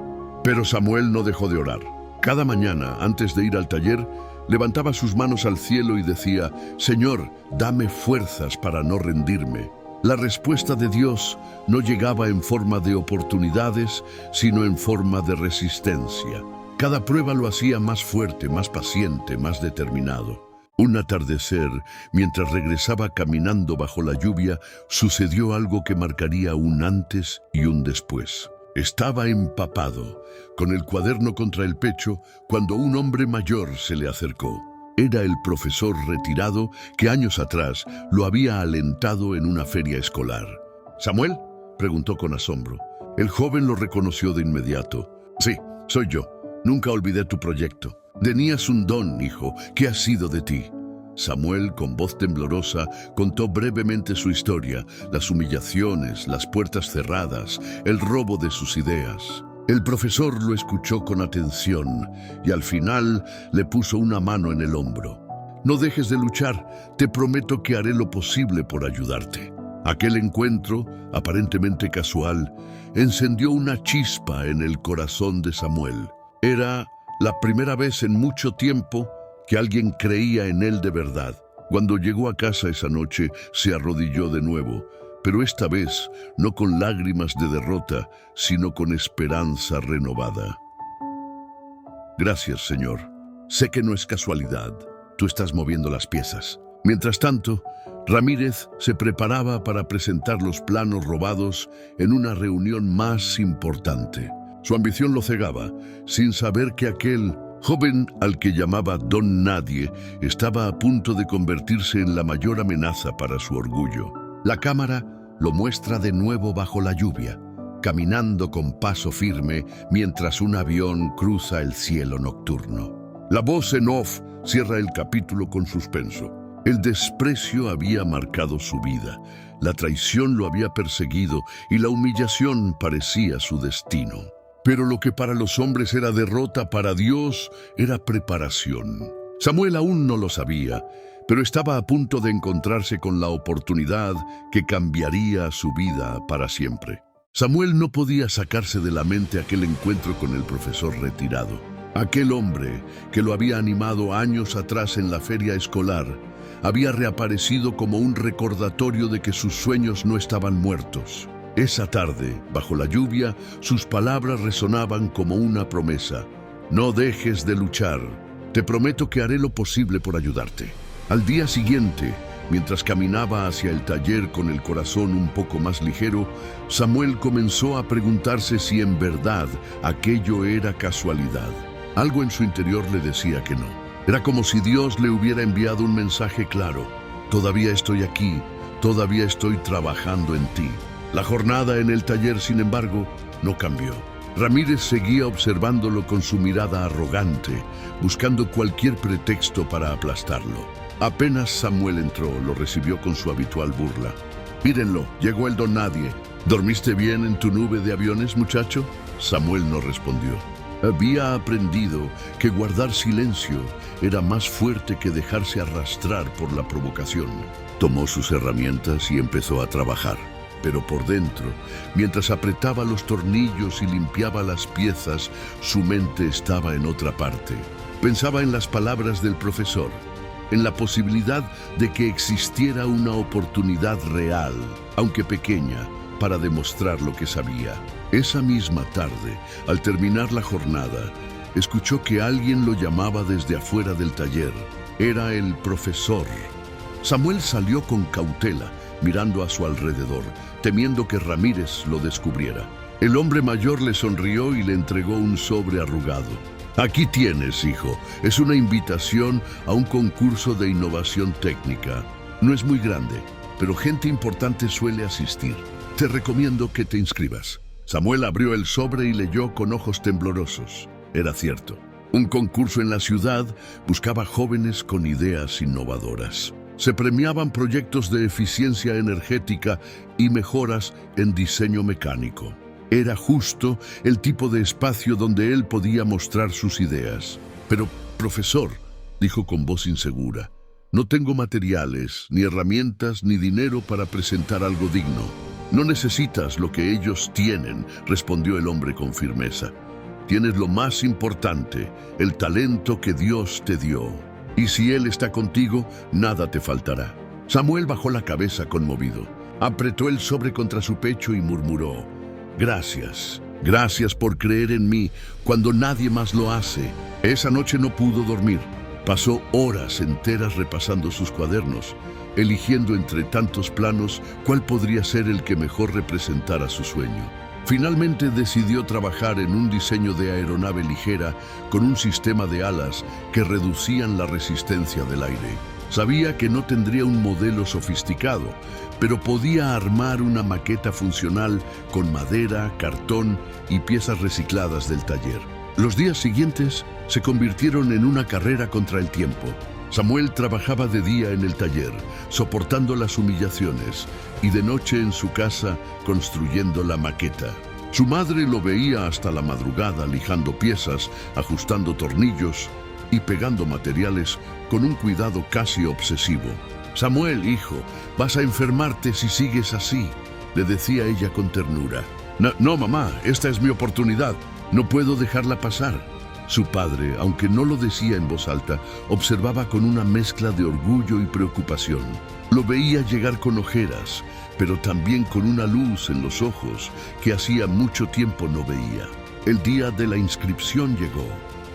Pero Samuel no dejó de orar. Cada mañana, antes de ir al taller, levantaba sus manos al cielo y decía: «Señor, dame fuerzas para no rendirme». La respuesta de Dios no llegaba en forma de oportunidades, sino en forma de resistencia. Cada prueba lo hacía más fuerte, más paciente, más determinado. Un atardecer, mientras regresaba caminando bajo la lluvia, sucedió algo que marcaría un antes y un después. Estaba empapado, con el cuaderno contra el pecho, cuando un hombre mayor se le acercó. Era el profesor retirado que años atrás lo había alentado en una feria escolar. «¿Samuel?», preguntó con asombro. El joven lo reconoció de inmediato. «Sí, soy yo. Nunca olvidé tu proyecto. Tenías un don, hijo. ¿Qué ha sido de ti?». Samuel, con voz temblorosa, contó brevemente su historia, las humillaciones, las puertas cerradas, el robo de sus ideas. El profesor lo escuchó con atención y al final le puso una mano en el hombro. «No dejes de luchar. Te prometo que haré lo posible por ayudarte». Aquel encuentro, aparentemente casual, encendió una chispa en el corazón de Samuel. Era la primera vez en mucho tiempo que alguien creía en él de verdad. Cuando llegó a casa esa noche, se arrodilló de nuevo, pero esta vez no con lágrimas de derrota, sino con esperanza renovada. «Gracias, Señor. Sé que no es casualidad. Tú estás moviendo las piezas». Mientras tanto, Ramírez se preparaba para presentar los planos robados en una reunión más importante. Su ambición lo cegaba, sin saber que aquel joven al que llamaba Don Nadie estaba a punto de convertirse en la mayor amenaza para su orgullo. La cámara lo muestra de nuevo bajo la lluvia, caminando con paso firme mientras un avión cruza el cielo nocturno. La voz en off cierra el capítulo con suspenso. El desprecio había marcado su vida, la traición lo había perseguido y la humillación parecía su destino. Pero lo que para los hombres era derrota, para Dios era preparación. Samuel aún no lo sabía, pero estaba a punto de encontrarse con la oportunidad que cambiaría su vida para siempre. Samuel no podía sacarse de la mente aquel encuentro con el profesor retirado. Aquel hombre que lo había animado años atrás en la feria escolar había reaparecido como un recordatorio de que sus sueños no estaban muertos. Esa tarde, bajo la lluvia, sus palabras resonaban como una promesa. «No dejes de luchar. Te prometo que haré lo posible por ayudarte». Al día siguiente, mientras caminaba hacia el taller con el corazón un poco más ligero, Samuel comenzó a preguntarse si en verdad aquello era casualidad. Algo en su interior le decía que no. Era como si Dios le hubiera enviado un mensaje claro. «Todavía estoy aquí, todavía estoy trabajando en ti». La jornada en el taller, sin embargo, no cambió. Ramírez seguía observándolo con su mirada arrogante, buscando cualquier pretexto para aplastarlo. Apenas Samuel entró, lo recibió con su habitual burla. «Mírenlo, llegó el don nadie. ¿Dormiste bien en tu nube de aviones, muchacho?». Samuel no respondió. Había aprendido que guardar silencio era más fuerte que dejarse arrastrar por la provocación. Tomó sus herramientas y empezó a trabajar. Pero por dentro, mientras apretaba los tornillos y limpiaba las piezas, su mente estaba en otra parte. Pensaba en las palabras del profesor, en la posibilidad de que existiera una oportunidad real, aunque pequeña, para demostrar lo que sabía. Esa misma tarde, al terminar la jornada, escuchó que alguien lo llamaba desde afuera del taller. Era el profesor. Samuel salió con cautela, mirando a su alrededor, temiendo que Ramírez lo descubriera. El hombre mayor le sonrió y le entregó un sobre arrugado. Aquí tienes, hijo. Es una invitación a un concurso de innovación técnica. No es muy grande, pero gente importante suele asistir. Te recomiendo que te inscribas. Samuel abrió el sobre y leyó con ojos temblorosos. Era cierto. Un concurso en la ciudad buscaba jóvenes con ideas innovadoras. Se premiaban proyectos de eficiencia energética y mejoras en diseño mecánico. Era justo el tipo de espacio donde él podía mostrar sus ideas. Pero, profesor, dijo con voz insegura, no tengo materiales, ni herramientas, ni dinero para presentar algo digno. No necesitas lo que ellos tienen, respondió el hombre con firmeza. Tienes lo más importante, el talento que Dios te dio. Y si Él está contigo, nada te faltará. Samuel bajó la cabeza conmovido. Apretó el sobre contra su pecho y murmuró, gracias, gracias por creer en mí cuando nadie más lo hace. Esa noche no pudo dormir. Pasó horas enteras repasando sus cuadernos, eligiendo entre tantos planos cuál podría ser el que mejor representara su sueño. Finalmente decidió trabajar en un diseño de aeronave ligera con un sistema de alas que reducían la resistencia del aire. Sabía que no tendría un modelo sofisticado, pero podía armar una maqueta funcional con madera, cartón y piezas recicladas del taller. Los días siguientes se convirtieron en una carrera contra el tiempo. Samuel trabajaba de día en el taller, soportando las humillaciones, y de noche en su casa, construyendo la maqueta. Su madre lo veía hasta la madrugada lijando piezas, ajustando tornillos y pegando materiales con un cuidado casi obsesivo. Samuel, hijo, vas a enfermarte si sigues así, le decía ella con ternura. No, mamá, esta es mi oportunidad, no puedo dejarla pasar. Su padre, aunque no lo decía en voz alta, observaba con una mezcla de orgullo y preocupación. Lo veía llegar con ojeras, pero también con una luz en los ojos que hacía mucho tiempo no veía. El día de la inscripción llegó.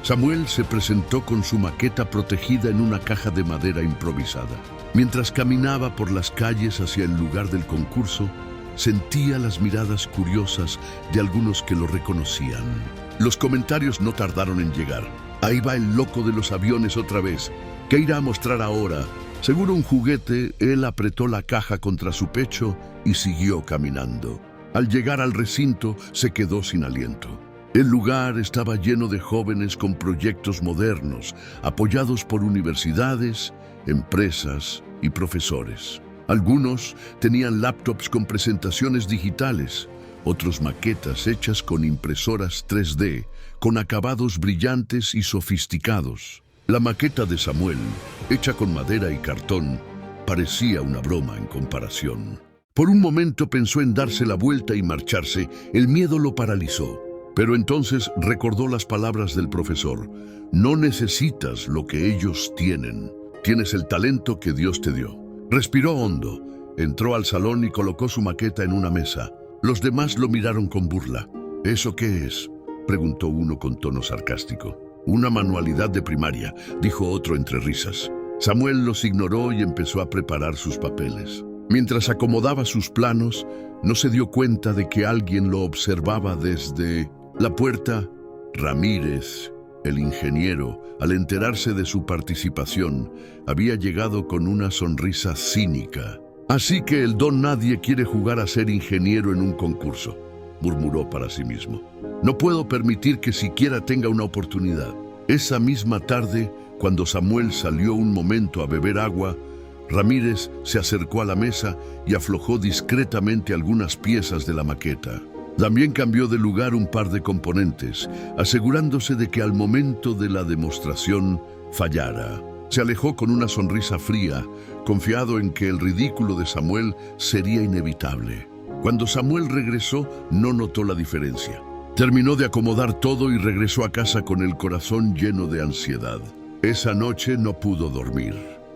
Samuel se presentó con su maqueta protegida en una caja de madera improvisada. Mientras caminaba por las calles hacia el lugar del concurso, sentía las miradas curiosas de algunos que lo reconocían. Los comentarios no tardaron en llegar. Ahí va el loco de los aviones otra vez. ¿Qué irá a mostrar ahora? Seguro un juguete. Él apretó la caja contra su pecho y siguió caminando. Al llegar al recinto, se quedó sin aliento. El lugar estaba lleno de jóvenes con proyectos modernos, apoyados por universidades, empresas y profesores. Algunos tenían laptops con presentaciones digitales, otros maquetas hechas con impresoras 3D, con acabados brillantes y sofisticados. La maqueta de Samuel, hecha con madera y cartón, parecía una broma en comparación. Por un momento pensó en darse la vuelta y marcharse. El miedo lo paralizó. Pero entonces recordó las palabras del profesor. No necesitas lo que ellos tienen. Tienes el talento que Dios te dio. Respiró hondo, entró al salón y colocó su maqueta en una mesa. Los demás lo miraron con burla. ¿Eso qué es?, preguntó uno con tono sarcástico. Una manualidad de primaria, dijo otro entre risas. Samuel los ignoró y empezó a preparar sus papeles. Mientras acomodaba sus planos, no se dio cuenta de que alguien lo observaba desde la puerta. Ramírez, el ingeniero, al enterarse de su participación, había llegado con una sonrisa cínica. Así que el don nadie quiere jugar a ser ingeniero en un concurso, murmuró para sí mismo. No puedo permitir que siquiera tenga una oportunidad. Esa misma tarde, cuando Samuel salió un momento a beber agua, Ramírez se acercó a la mesa y aflojó discretamente algunas piezas de la maqueta. También cambió de lugar un par de componentes, asegurándose de que al momento de la demostración fallara. Se alejó con una sonrisa fría, confiado en que el ridículo de Samuel sería inevitable. Cuando Samuel regresó, no notó la diferencia. Terminó de acomodar todo y regresó a casa con el corazón lleno de ansiedad. Esa noche no pudo dormir.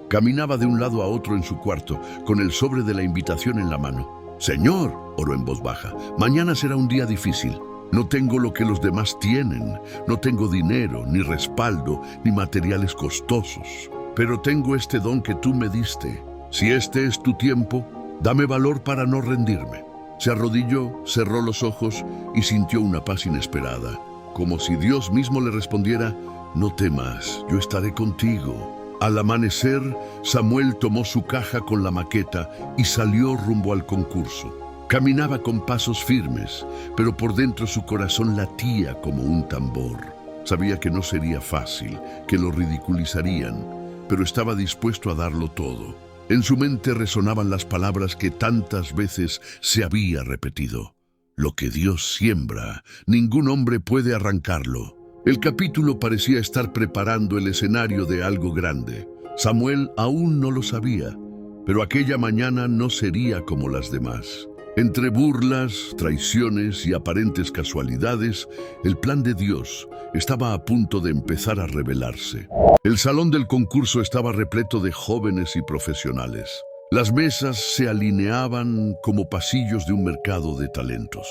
Caminaba de un lado a otro en su cuarto, con el sobre de la invitación en la mano. «Señor», oró en voz baja, «mañana será un día difícil. No tengo lo que los demás tienen. No tengo dinero, ni respaldo, ni materiales costosos. Pero tengo este don que tú me diste. Si este es tu tiempo, dame valor para no rendirme». Se arrodilló, cerró los ojos y sintió una paz inesperada, como si Dios mismo le respondiera: «No temas, yo estaré contigo». Al amanecer, Samuel tomó su caja con la maqueta y salió rumbo al concurso. Caminaba con pasos firmes, pero por dentro su corazón latía como un tambor. Sabía que no sería fácil, que lo ridiculizarían, pero estaba dispuesto a darlo todo. En su mente resonaban las palabras que tantas veces se había repetido: «Lo que Dios siembra, ningún hombre puede arrancarlo». El capítulo parecía estar preparando el escenario de algo grande. Samuel aún no lo sabía, pero aquella mañana no sería como las demás. Entre burlas, traiciones y aparentes casualidades, el plan de Dios estaba a punto de empezar a revelarse. El salón del concurso estaba repleto de jóvenes y profesionales. Las mesas se alineaban como pasillos de un mercado de talentos,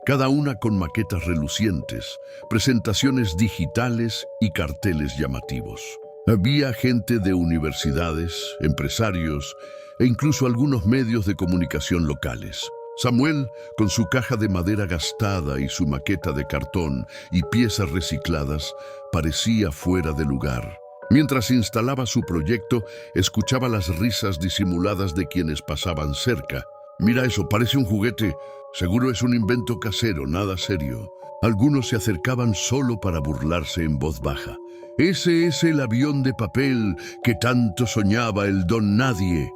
cada una con maquetas relucientes, presentaciones digitales y carteles llamativos. Había gente de universidades, empresarios e incluso algunos medios de comunicación locales. Samuel, con su caja de madera gastada y su maqueta de cartón y piezas recicladas, parecía fuera de lugar. Mientras instalaba su proyecto, escuchaba las risas disimuladas de quienes pasaban cerca. «Mira eso, parece un juguete. Seguro es un invento casero, nada serio». Algunos se acercaban solo para burlarse en voz baja. «Ese es el avión de papel que tanto soñaba el don nadie».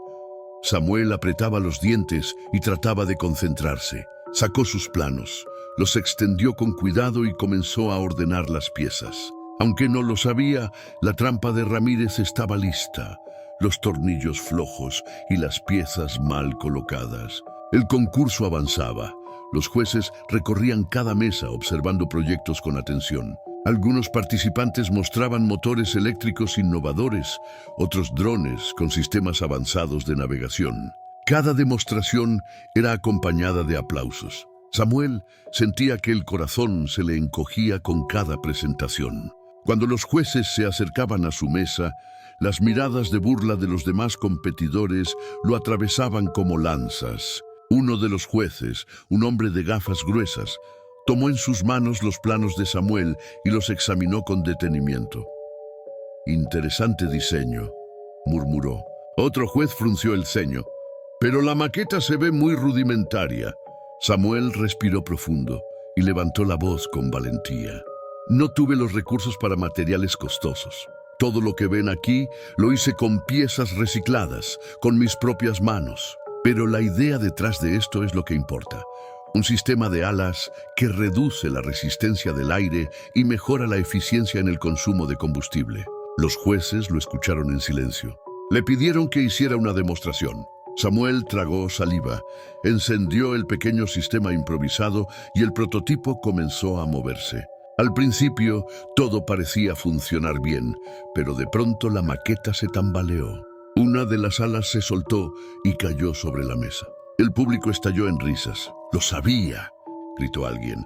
Samuel apretaba los dientes y trataba de concentrarse. Sacó sus planos, los extendió con cuidado y comenzó a ordenar las piezas. Aunque no lo sabía, la trampa de Ramírez estaba lista, los tornillos flojos y las piezas mal colocadas. El concurso avanzaba. Los jueces recorrían cada mesa observando proyectos con atención. Algunos participantes mostraban motores eléctricos innovadores, otros drones con sistemas avanzados de navegación. Cada demostración era acompañada de aplausos. Samuel sentía que el corazón se le encogía con cada presentación. Cuando los jueces se acercaban a su mesa, las miradas de burla de los demás competidores lo atravesaban como lanzas. Uno de los jueces, un hombre de gafas gruesas, tomó en sus manos los planos de Samuel y los examinó con detenimiento. «Interesante diseño», murmuró. Otro juez frunció el ceño. «Pero la maqueta se ve muy rudimentaria». Samuel respiró profundo y levantó la voz con valentía. «No tuve los recursos para materiales costosos. Todo lo que ven aquí lo hice con piezas recicladas, con mis propias manos. Pero la idea detrás de esto es lo que importa. Un sistema de alas que reduce la resistencia del aire y mejora la eficiencia en el consumo de combustible». Los jueces lo escucharon en silencio. Le pidieron que hiciera una demostración. Samuel tragó saliva, encendió el pequeño sistema improvisado y el prototipo comenzó a moverse. Al principio, todo parecía funcionar bien, pero de pronto la maqueta se tambaleó. Una de las alas se soltó y cayó sobre la mesa. El público estalló en risas. «¡Lo sabía!», gritó alguien.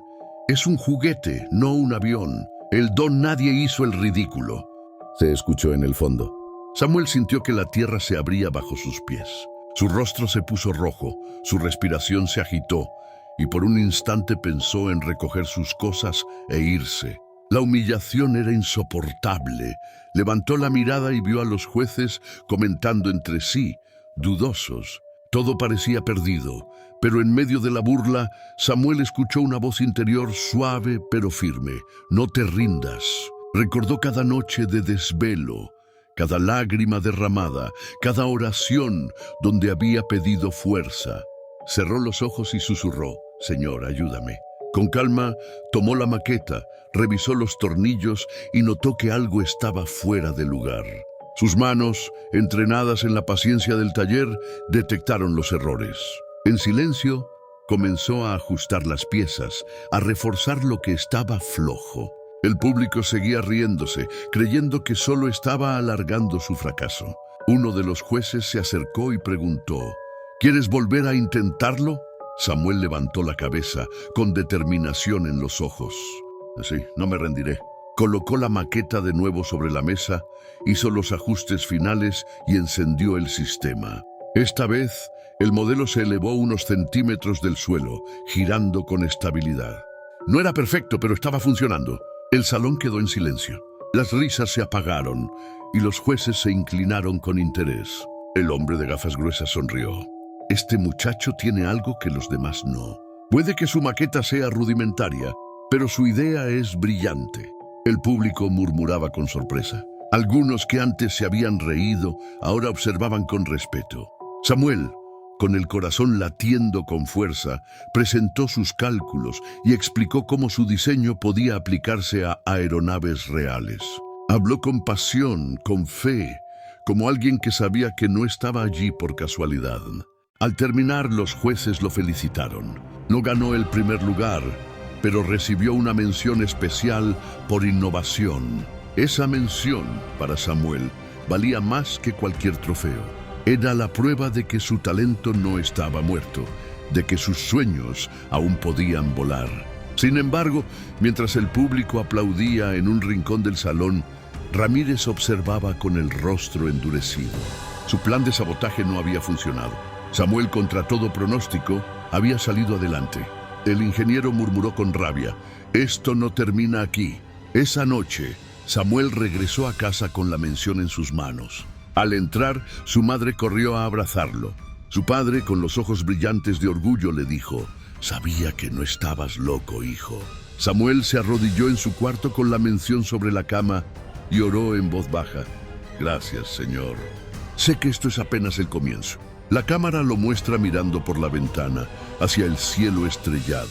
«Es un juguete, no un avión. El don nadie hizo el ridículo», se escuchó en el fondo. Samuel sintió que la tierra se abría bajo sus pies. Su rostro se puso rojo, su respiración se agitó, y por un instante pensó en recoger sus cosas e irse. La humillación era insoportable. Levantó la mirada y vio a los jueces comentando entre sí, dudosos. Todo parecía perdido, pero en medio de la burla, Samuel escuchó una voz interior suave pero firme. «No te rindas». Recordó cada noche de desvelo, cada lágrima derramada, cada oración donde había pedido fuerza. Cerró los ojos y susurró: «Señor, ayúdame». Con calma, tomó la maqueta, revisó los tornillos y notó que algo estaba fuera de lugar. Sus manos, entrenadas en la paciencia del taller, detectaron los errores. En silencio, Comenzó a ajustar las piezas, a reforzar lo que estaba flojo. El público seguía riéndose, creyendo que solo estaba alargando su fracaso. Uno de los jueces se acercó y preguntó: ¿Quieres volver a intentarlo? Samuel levantó la cabeza, con determinación en los ojos. Sí, no me rendiré. Colocó la maqueta de nuevo sobre la mesa, hizo los ajustes finales y encendió el sistema. Esta vez, el modelo se elevó unos centímetros del suelo, girando con estabilidad. No era perfecto, pero estaba funcionando. El salón quedó en silencio. Las risas se apagaron y los jueces se inclinaron con interés. El hombre de gafas gruesas sonrió. Este muchacho tiene algo que los demás no. Puede que su maqueta sea rudimentaria, pero su idea es brillante. El público murmuraba con sorpresa. Algunos que antes se habían reído, ahora observaban con respeto. Samuel, con el corazón latiendo con fuerza, presentó sus cálculos y explicó cómo su diseño podía aplicarse a aeronaves reales. Habló con pasión, con fe, como alguien que sabía que no estaba allí por casualidad. Al terminar, los jueces lo felicitaron. No ganó el primer lugar, pero recibió una mención especial por innovación. Esa mención, para Samuel, valía más que cualquier trofeo. Era la prueba de que su talento no estaba muerto, de que sus sueños aún podían volar. Sin embargo, mientras el público aplaudía en un rincón del salón, Ramírez observaba con el rostro endurecido. Su plan de sabotaje no había funcionado. Samuel, contra todo pronóstico, había salido adelante. El ingeniero murmuró con rabia: «Esto no termina aquí». Esa noche, Samuel regresó a casa con la mención en sus manos. Al entrar, su madre corrió a abrazarlo. Su padre, con los ojos brillantes de orgullo, le dijo: «Sabía que no estabas loco, hijo». Samuel se arrodilló en su cuarto con la mención sobre la cama y oró en voz baja: «Gracias, Señor. Sé que esto es apenas el comienzo». La cámara lo muestra mirando por la ventana, hacia el cielo estrellado.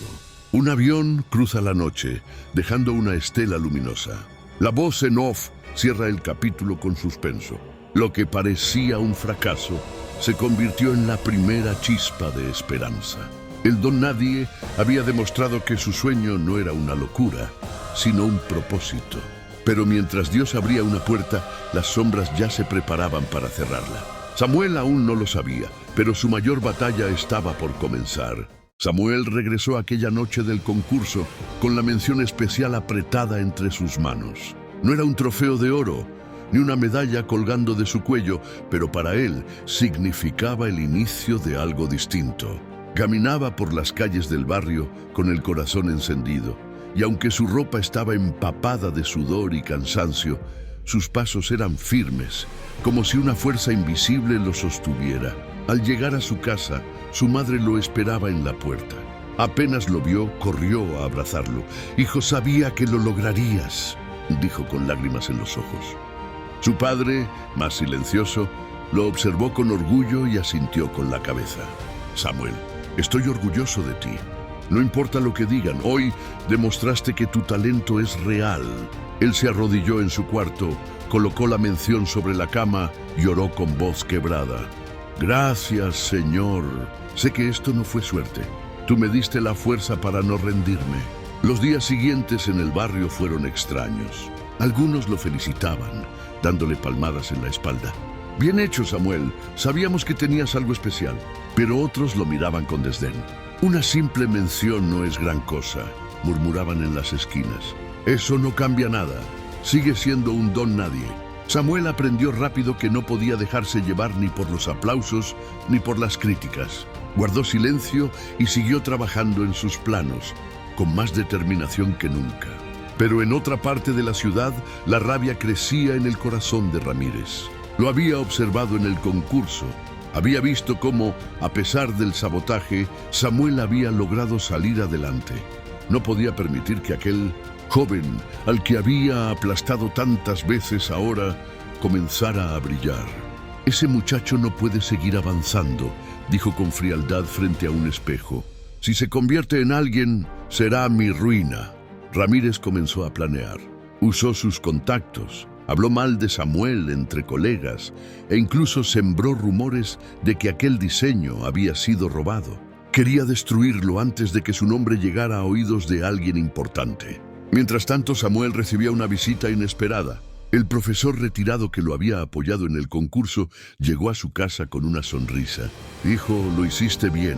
Un avión cruza la noche, dejando una estela luminosa. La voz en off cierra el capítulo con suspenso. Lo que parecía un fracaso se convirtió en la primera chispa de esperanza. El don nadie había demostrado que su sueño no era una locura, sino un propósito. Pero mientras Dios abría una puerta, las sombras ya se preparaban para cerrarla. Samuel aún no lo sabía, pero su mayor batalla estaba por comenzar. Samuel regresó aquella noche del concurso con la mención especial apretada entre sus manos. No era un trofeo de oro, ni una medalla colgando de su cuello, pero para él significaba el inicio de algo distinto. Caminaba por las calles del barrio con el corazón encendido, y aunque su ropa estaba empapada de sudor y cansancio, sus pasos eran firmes, como si una fuerza invisible lo sostuviera. Al llegar a su casa, su madre lo esperaba en la puerta. Apenas lo vio, corrió a abrazarlo. «Hijo, sabía que lo lograrías», dijo con lágrimas en los ojos. Su padre, más silencioso, lo observó con orgullo y asintió con la cabeza. «Samuel, estoy orgulloso de ti. No importa lo que digan, hoy demostraste que tu talento es real». Él se arrodilló en su cuarto, colocó la mención sobre la cama y oró con voz quebrada: «Gracias, Señor. Sé que esto no fue suerte. Tú me diste la fuerza para no rendirme». Los días siguientes en el barrio fueron extraños. Algunos lo felicitaban, dándole palmadas en la espalda. «Bien hecho, Samuel. Sabíamos que tenías algo especial». Pero otros lo miraban con desdén. «Una simple mención no es gran cosa», murmuraban en las esquinas. «Eso no cambia nada. Sigue siendo un don nadie». Samuel aprendió rápido que no podía dejarse llevar ni por los aplausos ni por las críticas. Guardó silencio y siguió trabajando en sus planos, con más determinación que nunca. Pero en otra parte de la ciudad, la rabia crecía en el corazón de Ramírez. Lo había observado en el concurso. Había visto cómo, a pesar del sabotaje, Samuel había logrado salir adelante. No podía permitir que aquel joven, al que había aplastado tantas veces, ahora comenzara a brillar. «Ese muchacho no puede seguir avanzando», dijo con frialdad frente a un espejo. «Si se convierte en alguien, será mi ruina». Ramírez comenzó a planear. Usó sus contactos, habló mal de Samuel entre colegas e incluso sembró rumores de que aquel diseño había sido robado. Quería destruirlo antes de que su nombre llegara a oídos de alguien importante. Mientras tanto, Samuel recibía una visita inesperada. El profesor retirado que lo había apoyado en el concurso llegó a su casa con una sonrisa. Hijo, lo hiciste bien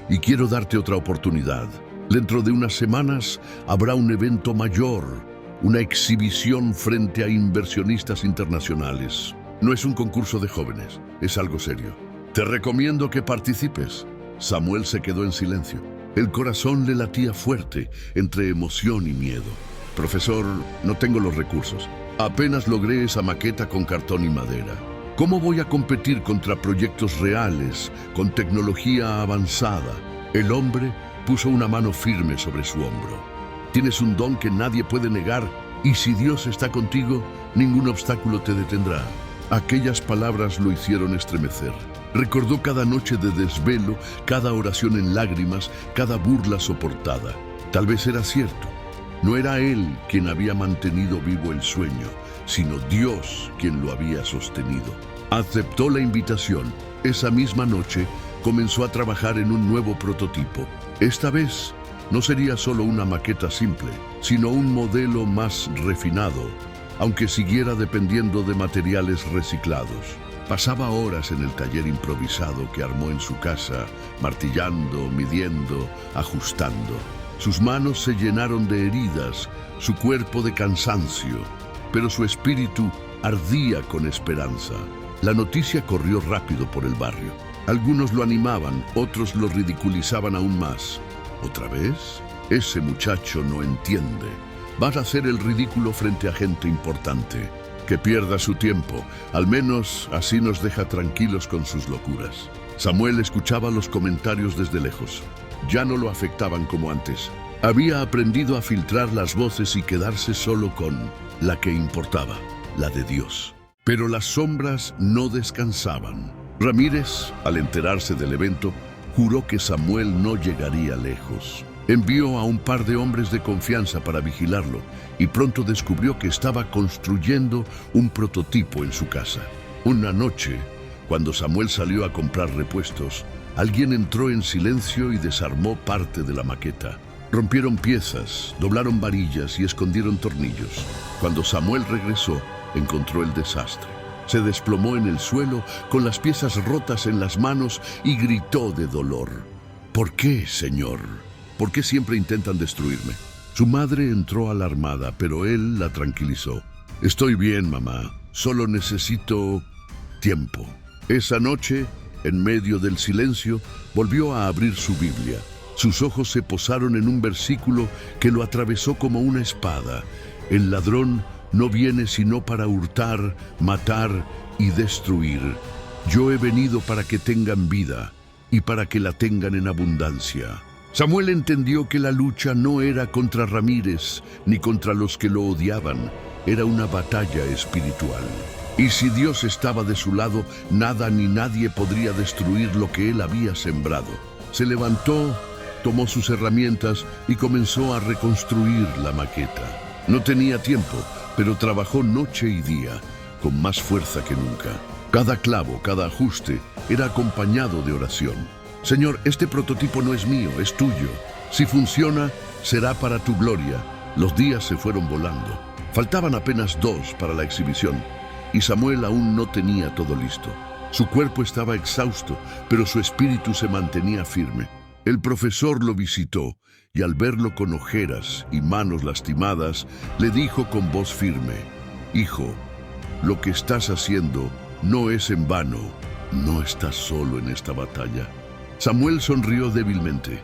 y quiero darte otra oportunidad. Dentro de unas semanas habrá un evento mayor, una exhibición frente a inversionistas internacionales. No es un concurso de jóvenes, es algo serio. Te recomiendo que participes. Samuel se quedó en silencio. El corazón le latía fuerte entre emoción y miedo. Profesor, no tengo los recursos. Apenas logré esa maqueta con cartón y madera. ¿Cómo voy a competir contra proyectos reales, con tecnología avanzada? El hombre puso una mano firme sobre su hombro. Tienes un don que nadie puede negar, y si Dios está contigo, ningún obstáculo te detendrá. Aquellas palabras lo hicieron estremecer. Recordó cada noche de desvelo, cada oración en lágrimas, cada burla soportada. Tal vez era cierto. No era él quien había mantenido vivo el sueño, sino Dios quien lo había sostenido. Aceptó la invitación. Esa misma noche comenzó a trabajar en un nuevo prototipo. Esta vez no sería solo una maqueta simple, sino un modelo más refinado, aunque siguiera dependiendo de materiales reciclados. Pasaba horas en el taller improvisado que armó en su casa, martillando, midiendo, ajustando. Sus manos se llenaron de heridas, su cuerpo de cansancio, pero su espíritu ardía con esperanza. La noticia corrió rápido por el barrio. Algunos lo animaban, otros lo ridiculizaban aún más. ¿Otra vez? Ese muchacho no entiende. Vas a hacer el ridículo frente a gente importante. Que pierda su tiempo, al menos así nos deja tranquilos con sus locuras. Samuel escuchaba los comentarios desde lejos. Ya no lo afectaban como antes. Había aprendido a filtrar las voces y quedarse solo con la que importaba, la de Dios. Pero las sombras no descansaban. Ramírez, al enterarse del evento, juró que Samuel no llegaría lejos. Envió a un par de hombres de confianza para vigilarlo y pronto descubrió que estaba construyendo un prototipo en su casa. Una noche, cuando Samuel salió a comprar repuestos, alguien entró en silencio y desarmó parte de la maqueta. Rompieron piezas, doblaron varillas y escondieron tornillos. Cuando Samuel regresó, encontró el desastre. Se desplomó en el suelo con las piezas rotas en las manos y gritó de dolor. ¿Por qué, Señor? ¿Por qué siempre intentan destruirme? Su madre entró alarmada, pero él la tranquilizó. Estoy bien, mamá. Solo necesito tiempo. Esa noche, en medio del silencio, volvió a abrir su Biblia. Sus ojos se posaron en un versículo que lo atravesó como una espada. El ladrón no viene sino para hurtar, matar y destruir. Yo he venido para que tengan vida y para que la tengan en abundancia. Samuel entendió que la lucha no era contra Ramírez ni contra los que lo odiaban, era una batalla espiritual. Y si Dios estaba de su lado, nada ni nadie podría destruir lo que él había sembrado. Se levantó, tomó sus herramientas y comenzó a reconstruir la maqueta. No tenía tiempo, pero trabajó noche y día, con más fuerza que nunca. Cada clavo, cada ajuste, era acompañado de oración. Señor, este prototipo no es mío, es tuyo. Si funciona, será para tu gloria. Los días se fueron volando. Faltaban apenas 2 para la exhibición, y Samuel aún no tenía todo listo. Su cuerpo estaba exhausto, pero su espíritu se mantenía firme. El profesor lo visitó, y al verlo con ojeras y manos lastimadas, le dijo con voz firme: Hijo, lo que estás haciendo no es en vano. No estás solo en esta batalla. Samuel sonrió débilmente.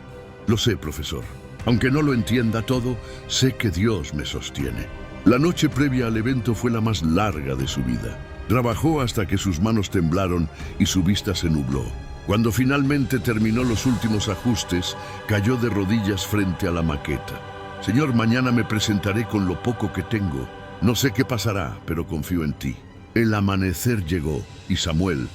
Lo sé, profesor. Aunque no lo entienda todo, sé que Dios me sostiene. La noche previa al evento fue la más larga de su vida. Trabajó hasta que sus manos temblaron y su vista se nubló. Cuando finalmente terminó los últimos ajustes, cayó de rodillas frente a la maqueta. Señor, mañana me presentaré con lo poco que tengo. No sé qué pasará, pero confío en ti. El amanecer llegó y Samuel,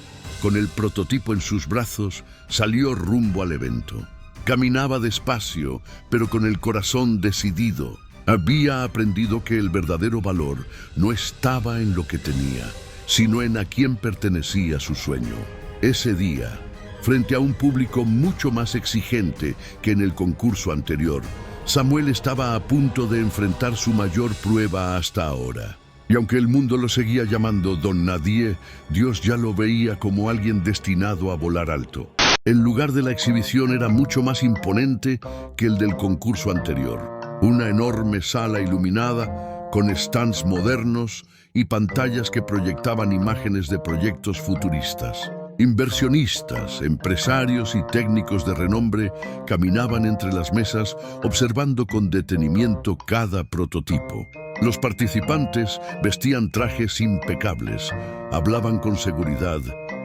con el prototipo en sus brazos, salió rumbo al evento. Caminaba despacio, pero con el corazón decidido. Había aprendido que el verdadero valor no estaba en lo que tenía, sino en a quién pertenecía su sueño. Ese día, frente a un público mucho más exigente que en el concurso anterior, Samuel estaba a punto de enfrentar su mayor prueba hasta ahora. Y aunque el mundo lo seguía llamando Don Nadie, Dios ya lo veía como alguien destinado a volar alto. El lugar de la exhibición era mucho más imponente que el del concurso anterior. Una enorme sala iluminada, con stands modernos y pantallas que proyectaban imágenes de proyectos futuristas. Inversionistas, empresarios y técnicos de renombre caminaban entre las mesas observando con detenimiento cada prototipo. Los participantes vestían trajes impecables, hablaban con seguridad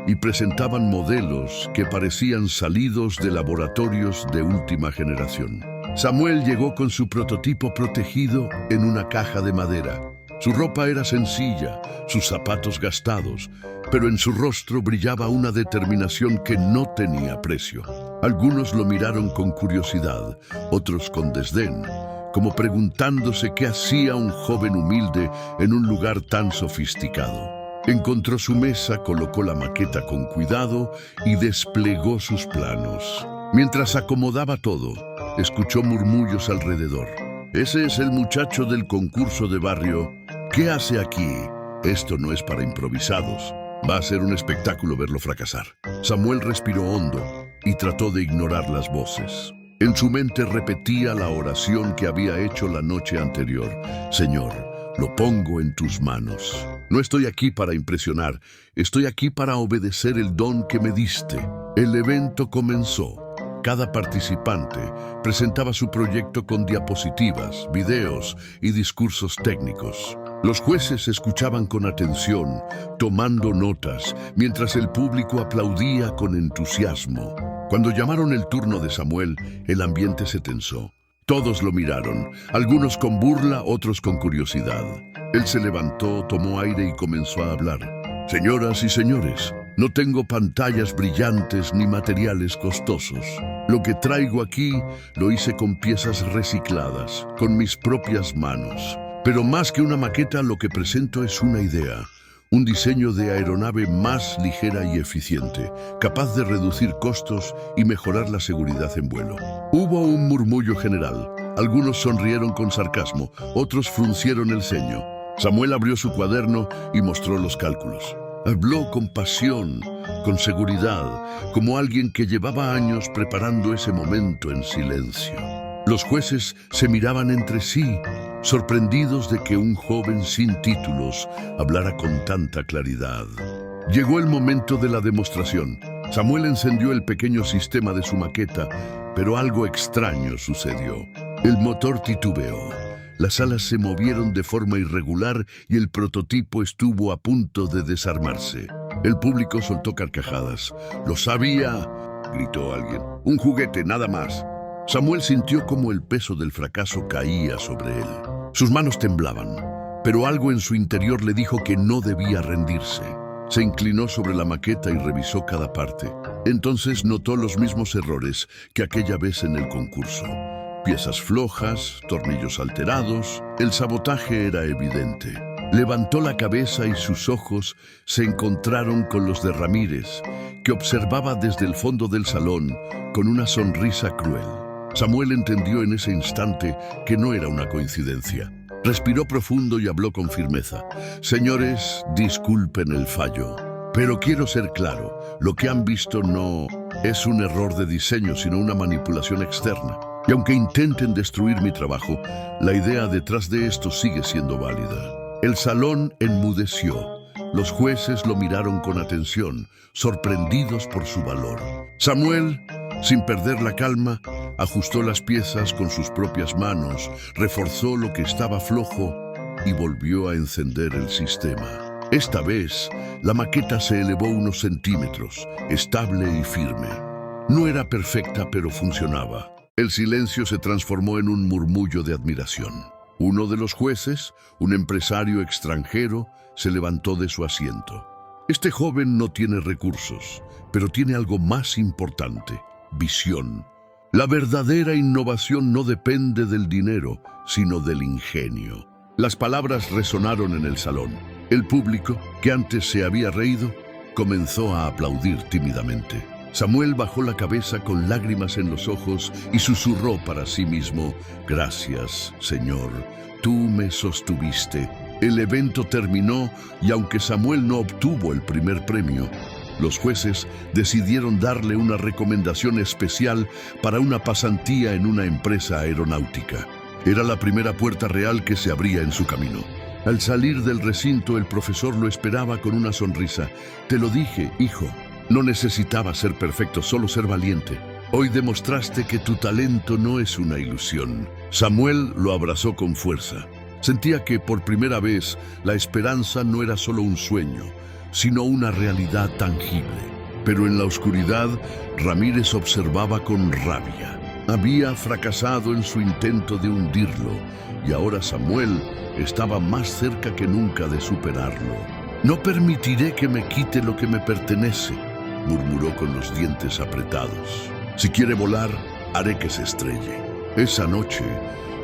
y presentaban modelos que parecían salidos de laboratorios de última generación. Samuel llegó con su prototipo protegido en una caja de madera. Su ropa era sencilla, sus zapatos gastados, pero en su rostro brillaba una determinación que no tenía precio. Algunos lo miraron con curiosidad, otros con desdén, como preguntándose qué hacía un joven humilde en un lugar tan sofisticado. Encontró su mesa, colocó la maqueta con cuidado y desplegó sus planos. Mientras acomodaba todo, escuchó murmullos alrededor. «Ese es el muchacho del concurso de barrio. ¿Qué hace aquí? Esto no es para improvisados. Va a ser un espectáculo verlo fracasar». Samuel respiró hondo y trató de ignorar las voces. En su mente repetía la oración que había hecho la noche anterior. «Señor, lo pongo en tus manos. No estoy aquí para impresionar, estoy aquí para obedecer el don que me diste». El evento comenzó. Cada participante presentaba su proyecto con diapositivas, videos y discursos técnicos. Los jueces escuchaban con atención, tomando notas, mientras el público aplaudía con entusiasmo. Cuando llamaron el turno de Samuel, el ambiente se tensó. Todos lo miraron, algunos con burla, otros con curiosidad. Él se levantó, tomó aire y comenzó a hablar. «Señoras y señores, no tengo pantallas brillantes ni materiales costosos. Lo que traigo aquí lo hice con piezas recicladas, con mis propias manos. Pero más que una maqueta, lo que presento es una idea. Un diseño de aeronave más ligera y eficiente, capaz de reducir costos y mejorar la seguridad en vuelo». Hubo un murmullo general. Algunos sonrieron con sarcasmo, otros fruncieron el ceño. Samuel abrió su cuaderno y mostró los cálculos. Habló con pasión, con seguridad, como alguien que llevaba años preparando ese momento en silencio. Los jueces se miraban entre sí, sorprendidos de que un joven sin títulos hablara con tanta claridad. Llegó el momento de la demostración. Samuel encendió el pequeño sistema de su maqueta, pero algo extraño sucedió. El motor titubeó. Las alas se movieron de forma irregular y el prototipo estuvo a punto de desarmarse. El público soltó carcajadas. «¡Lo sabía!», gritó alguien. «Un juguete, nada más». Samuel sintió como el peso del fracaso caía sobre él. Sus manos temblaban, pero algo en su interior le dijo que no debía rendirse. Se inclinó sobre la maqueta y revisó cada parte. Entonces notó los mismos errores que aquella vez en el concurso. Piezas flojas, tornillos alterados, el sabotaje era evidente. Levantó la cabeza y sus ojos se encontraron con los de Ramírez, que observaba desde el fondo del salón con una sonrisa cruel. Samuel entendió en ese instante que no era una coincidencia. Respiró profundo y habló con firmeza. «Señores, disculpen el fallo, pero quiero ser claro, lo que han visto no es un error de diseño, sino una manipulación externa. Y aunque intenten destruir mi trabajo, la idea detrás de esto sigue siendo válida». El salón enmudeció. Los jueces lo miraron con atención, sorprendidos por su valor. Samuel, sin perder la calma, ajustó las piezas con sus propias manos, reforzó lo que estaba flojo y volvió a encender el sistema. Esta vez, la maqueta se elevó unos centímetros, estable y firme. No era perfecta, pero funcionaba. El silencio se transformó en un murmullo de admiración. Uno de los jueces, un empresario extranjero, se levantó de su asiento. «Este joven no tiene recursos, pero tiene algo más importante: visión. La verdadera innovación no depende del dinero, sino del ingenio». Las palabras resonaron en el salón. El público, que antes se había reído, comenzó a aplaudir tímidamente. Samuel bajó la cabeza con lágrimas en los ojos y susurró para sí mismo: «Gracias, Señor, tú me sostuviste». El evento terminó y aunque Samuel no obtuvo el primer premio, los jueces decidieron darle una recomendación especial para una pasantía en una empresa aeronáutica. Era la primera puerta real que se abría en su camino. Al salir del recinto, el profesor lo esperaba con una sonrisa. «Te lo dije, hijo. No necesitabas ser perfecto, solo ser valiente. Hoy demostraste que tu talento no es una ilusión». Samuel lo abrazó con fuerza. Sentía que por primera vez la esperanza no era solo un sueño, sino una realidad tangible. Pero en la oscuridad, Ramírez observaba con rabia. Había fracasado en su intento de hundirlo, y ahora Samuel estaba más cerca que nunca de superarlo. «No permitiré que me quite lo que me pertenece», murmuró con los dientes apretados. «Si quiere volar, haré que se estrelle». Esa noche,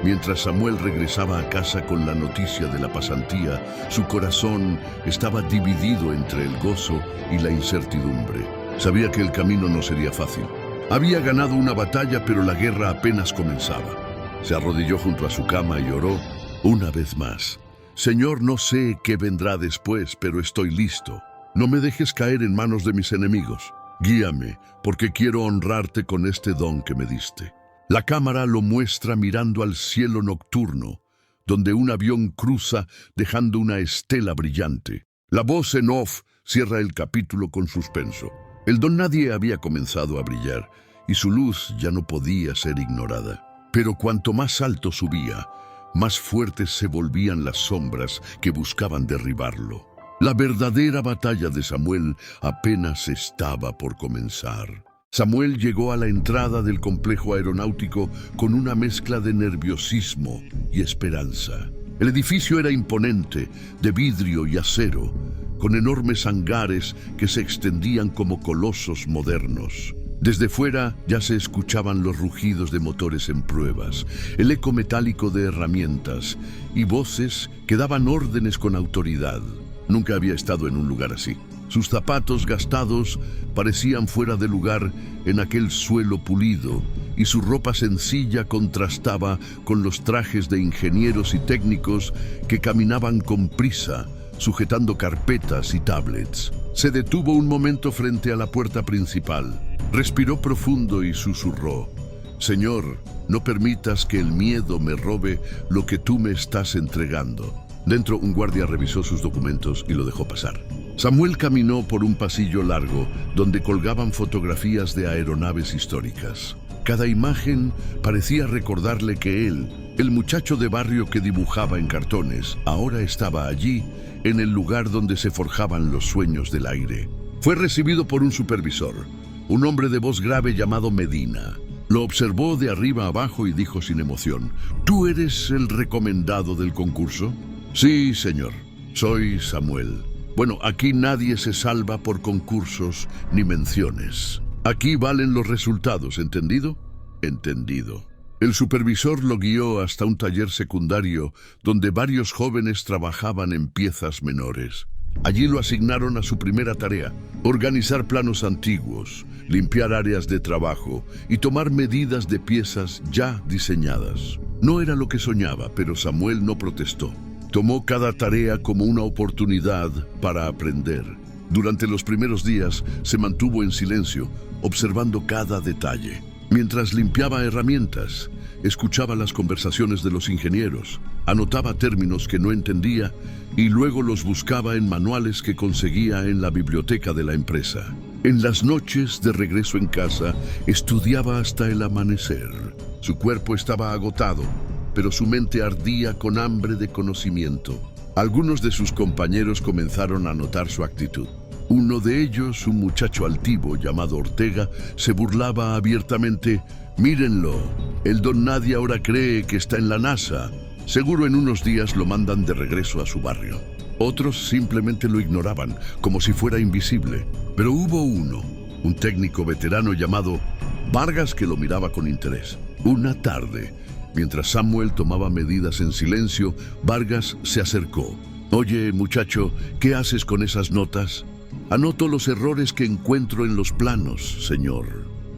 mientras Samuel regresaba a casa con la noticia de la pasantía, su corazón estaba dividido entre el gozo y la incertidumbre. Sabía que el camino no sería fácil. Había ganado una batalla, pero la guerra apenas comenzaba. Se arrodilló junto a su cama y oró una vez más. «Señor, no sé qué vendrá después, pero estoy listo. No me dejes caer en manos de mis enemigos. Guíame, porque quiero honrarte con este don que me diste». La cámara lo muestra mirando al cielo nocturno, donde un avión cruza dejando una estela brillante. La voz en off cierra el capítulo con suspenso. El don nadie había comenzado a brillar y su luz ya no podía ser ignorada. Pero cuanto más alto subía, más fuertes se volvían las sombras que buscaban derribarlo. La verdadera batalla de Samuel apenas estaba por comenzar. Samuel llegó a la entrada del complejo aeronáutico con una mezcla de nerviosismo y esperanza. El edificio era imponente, de vidrio y acero, con enormes hangares que se extendían como colosos modernos. Desde fuera ya se escuchaban los rugidos de motores en pruebas, el eco metálico de herramientas y voces que daban órdenes con autoridad. Nunca había estado en un lugar así. Sus zapatos gastados parecían fuera de lugar en aquel suelo pulido, y su ropa sencilla contrastaba con los trajes de ingenieros y técnicos que caminaban con prisa, sujetando carpetas y tablets. Se detuvo un momento frente a la puerta principal. Respiró profundo y susurró: «Señor, no permitas que el miedo me robe lo que tú me estás entregando». Dentro, un guardia revisó sus documentos y lo dejó pasar. Samuel caminó por un pasillo largo donde colgaban fotografías de aeronaves históricas. Cada imagen parecía recordarle que él, el muchacho de barrio que dibujaba en cartones, ahora estaba allí, en el lugar donde se forjaban los sueños del aire. Fue recibido por un supervisor, un hombre de voz grave llamado Medina. Lo observó de arriba abajo y dijo sin emoción: «¿Tú eres el recomendado del concurso?» «Sí, señor. Soy Samuel. Bueno, aquí nadie se salva por concursos ni menciones. Aquí valen los resultados, ¿entendido?» «Entendido». El supervisor lo guió hasta un taller secundario donde varios jóvenes trabajaban en piezas menores. Allí lo asignaron a su primera tarea: organizar planos antiguos, limpiar áreas de trabajo y tomar medidas de piezas ya diseñadas. No era lo que soñaba, pero Samuel no protestó. Tomó cada tarea como una oportunidad para aprender. Durante los primeros días se mantuvo en silencio, observando cada detalle. Mientras limpiaba herramientas, escuchaba las conversaciones de los ingenieros, anotaba términos que no entendía y luego los buscaba en manuales que conseguía en la biblioteca de la empresa. En las noches de regreso en casa, estudiaba hasta el amanecer. Su cuerpo estaba agotado, pero su mente ardía con hambre de conocimiento. Algunos de sus compañeros comenzaron a notar su actitud. Uno de ellos, un muchacho altivo llamado Ortega, se burlaba abiertamente: «Mírenlo, el don nadie ahora cree que está en la NASA. Seguro en unos días lo mandan de regreso a su barrio». Otros simplemente lo ignoraban, como si fuera invisible. Pero hubo uno, un técnico veterano llamado Vargas, que lo miraba con interés. Una tarde, mientras Samuel tomaba medidas en silencio, Vargas se acercó. «Oye, muchacho, ¿qué haces con esas notas?» Anoto los errores que encuentro en los planos, señor.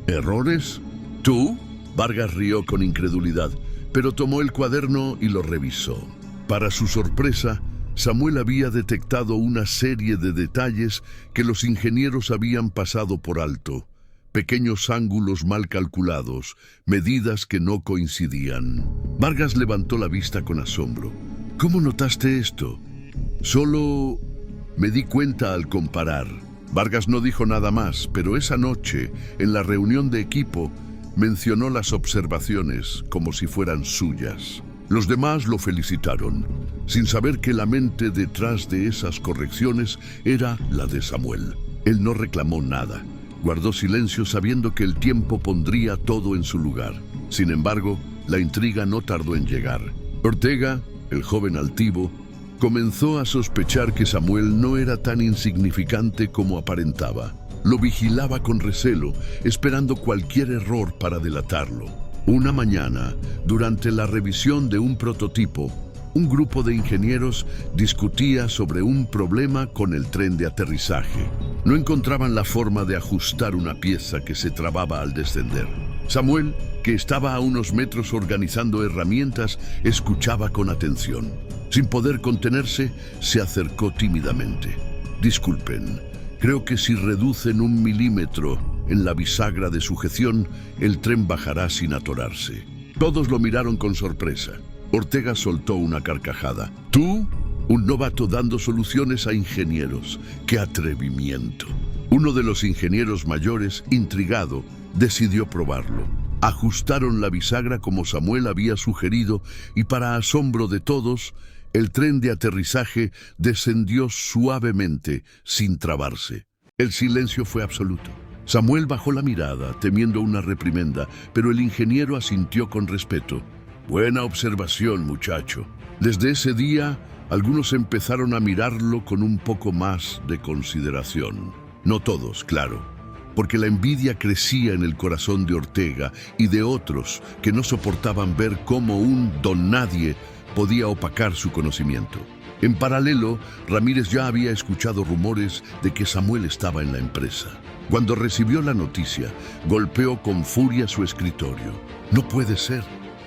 ¿Errores? ¿Tú? Vargas rió con incredulidad, pero tomó el cuaderno y lo revisó. Para su sorpresa, Samuel había detectado una serie de detalles que los ingenieros habían pasado por alto. Pequeños ángulos mal calculados, medidas que no coincidían. Vargas levantó la vista con asombro. ¿Cómo notaste esto? Solo me di cuenta al comparar. Vargas no dijo nada más, pero esa noche, en la reunión de equipo, mencionó las observaciones como si fueran suyas. Los demás lo felicitaron, sin saber que la mente detrás de esas correcciones era la de Samuel. Él no reclamó nada. Guardó silencio sabiendo que el tiempo pondría todo en su lugar. Sin embargo, la intriga no tardó en llegar. Ortega, el joven altivo, comenzó a sospechar que Samuel no era tan insignificante como aparentaba. Lo vigilaba con recelo, esperando cualquier error para delatarlo. Una mañana, durante la revisión de un prototipo, un grupo de ingenieros discutía sobre un problema con el tren de aterrizaje. No encontraban la forma de ajustar una pieza que se trababa al descender. Samuel, que estaba a unos metros organizando herramientas, escuchaba con atención. Sin poder contenerse, se acercó tímidamente. «Disculpen, creo que si reducen 1 milímetro en la bisagra de sujeción, el tren bajará sin atorarse». Todos lo miraron con sorpresa. Ortega soltó una carcajada. «¿Tú? Un novato dando soluciones a ingenieros. ¡Qué atrevimiento!». Uno de los ingenieros mayores, intrigado, decidió probarlo. Ajustaron la bisagra como Samuel había sugerido y, para asombro de todos, el tren de aterrizaje descendió suavemente, sin trabarse. El silencio fue absoluto. Samuel bajó la mirada, temiendo una reprimenda, pero el ingeniero asintió con respeto. «Buena observación, muchacho». Desde ese día, algunos empezaron a mirarlo con un poco más de consideración. No todos, claro, porque la envidia crecía en el corazón de Ortega y de otros que no soportaban ver cómo un don nadie podía opacar su conocimiento. En paralelo, Ramírez ya había escuchado rumores de que Samuel estaba en la empresa. Cuando recibió la noticia, golpeó con furia su escritorio. «No puede ser.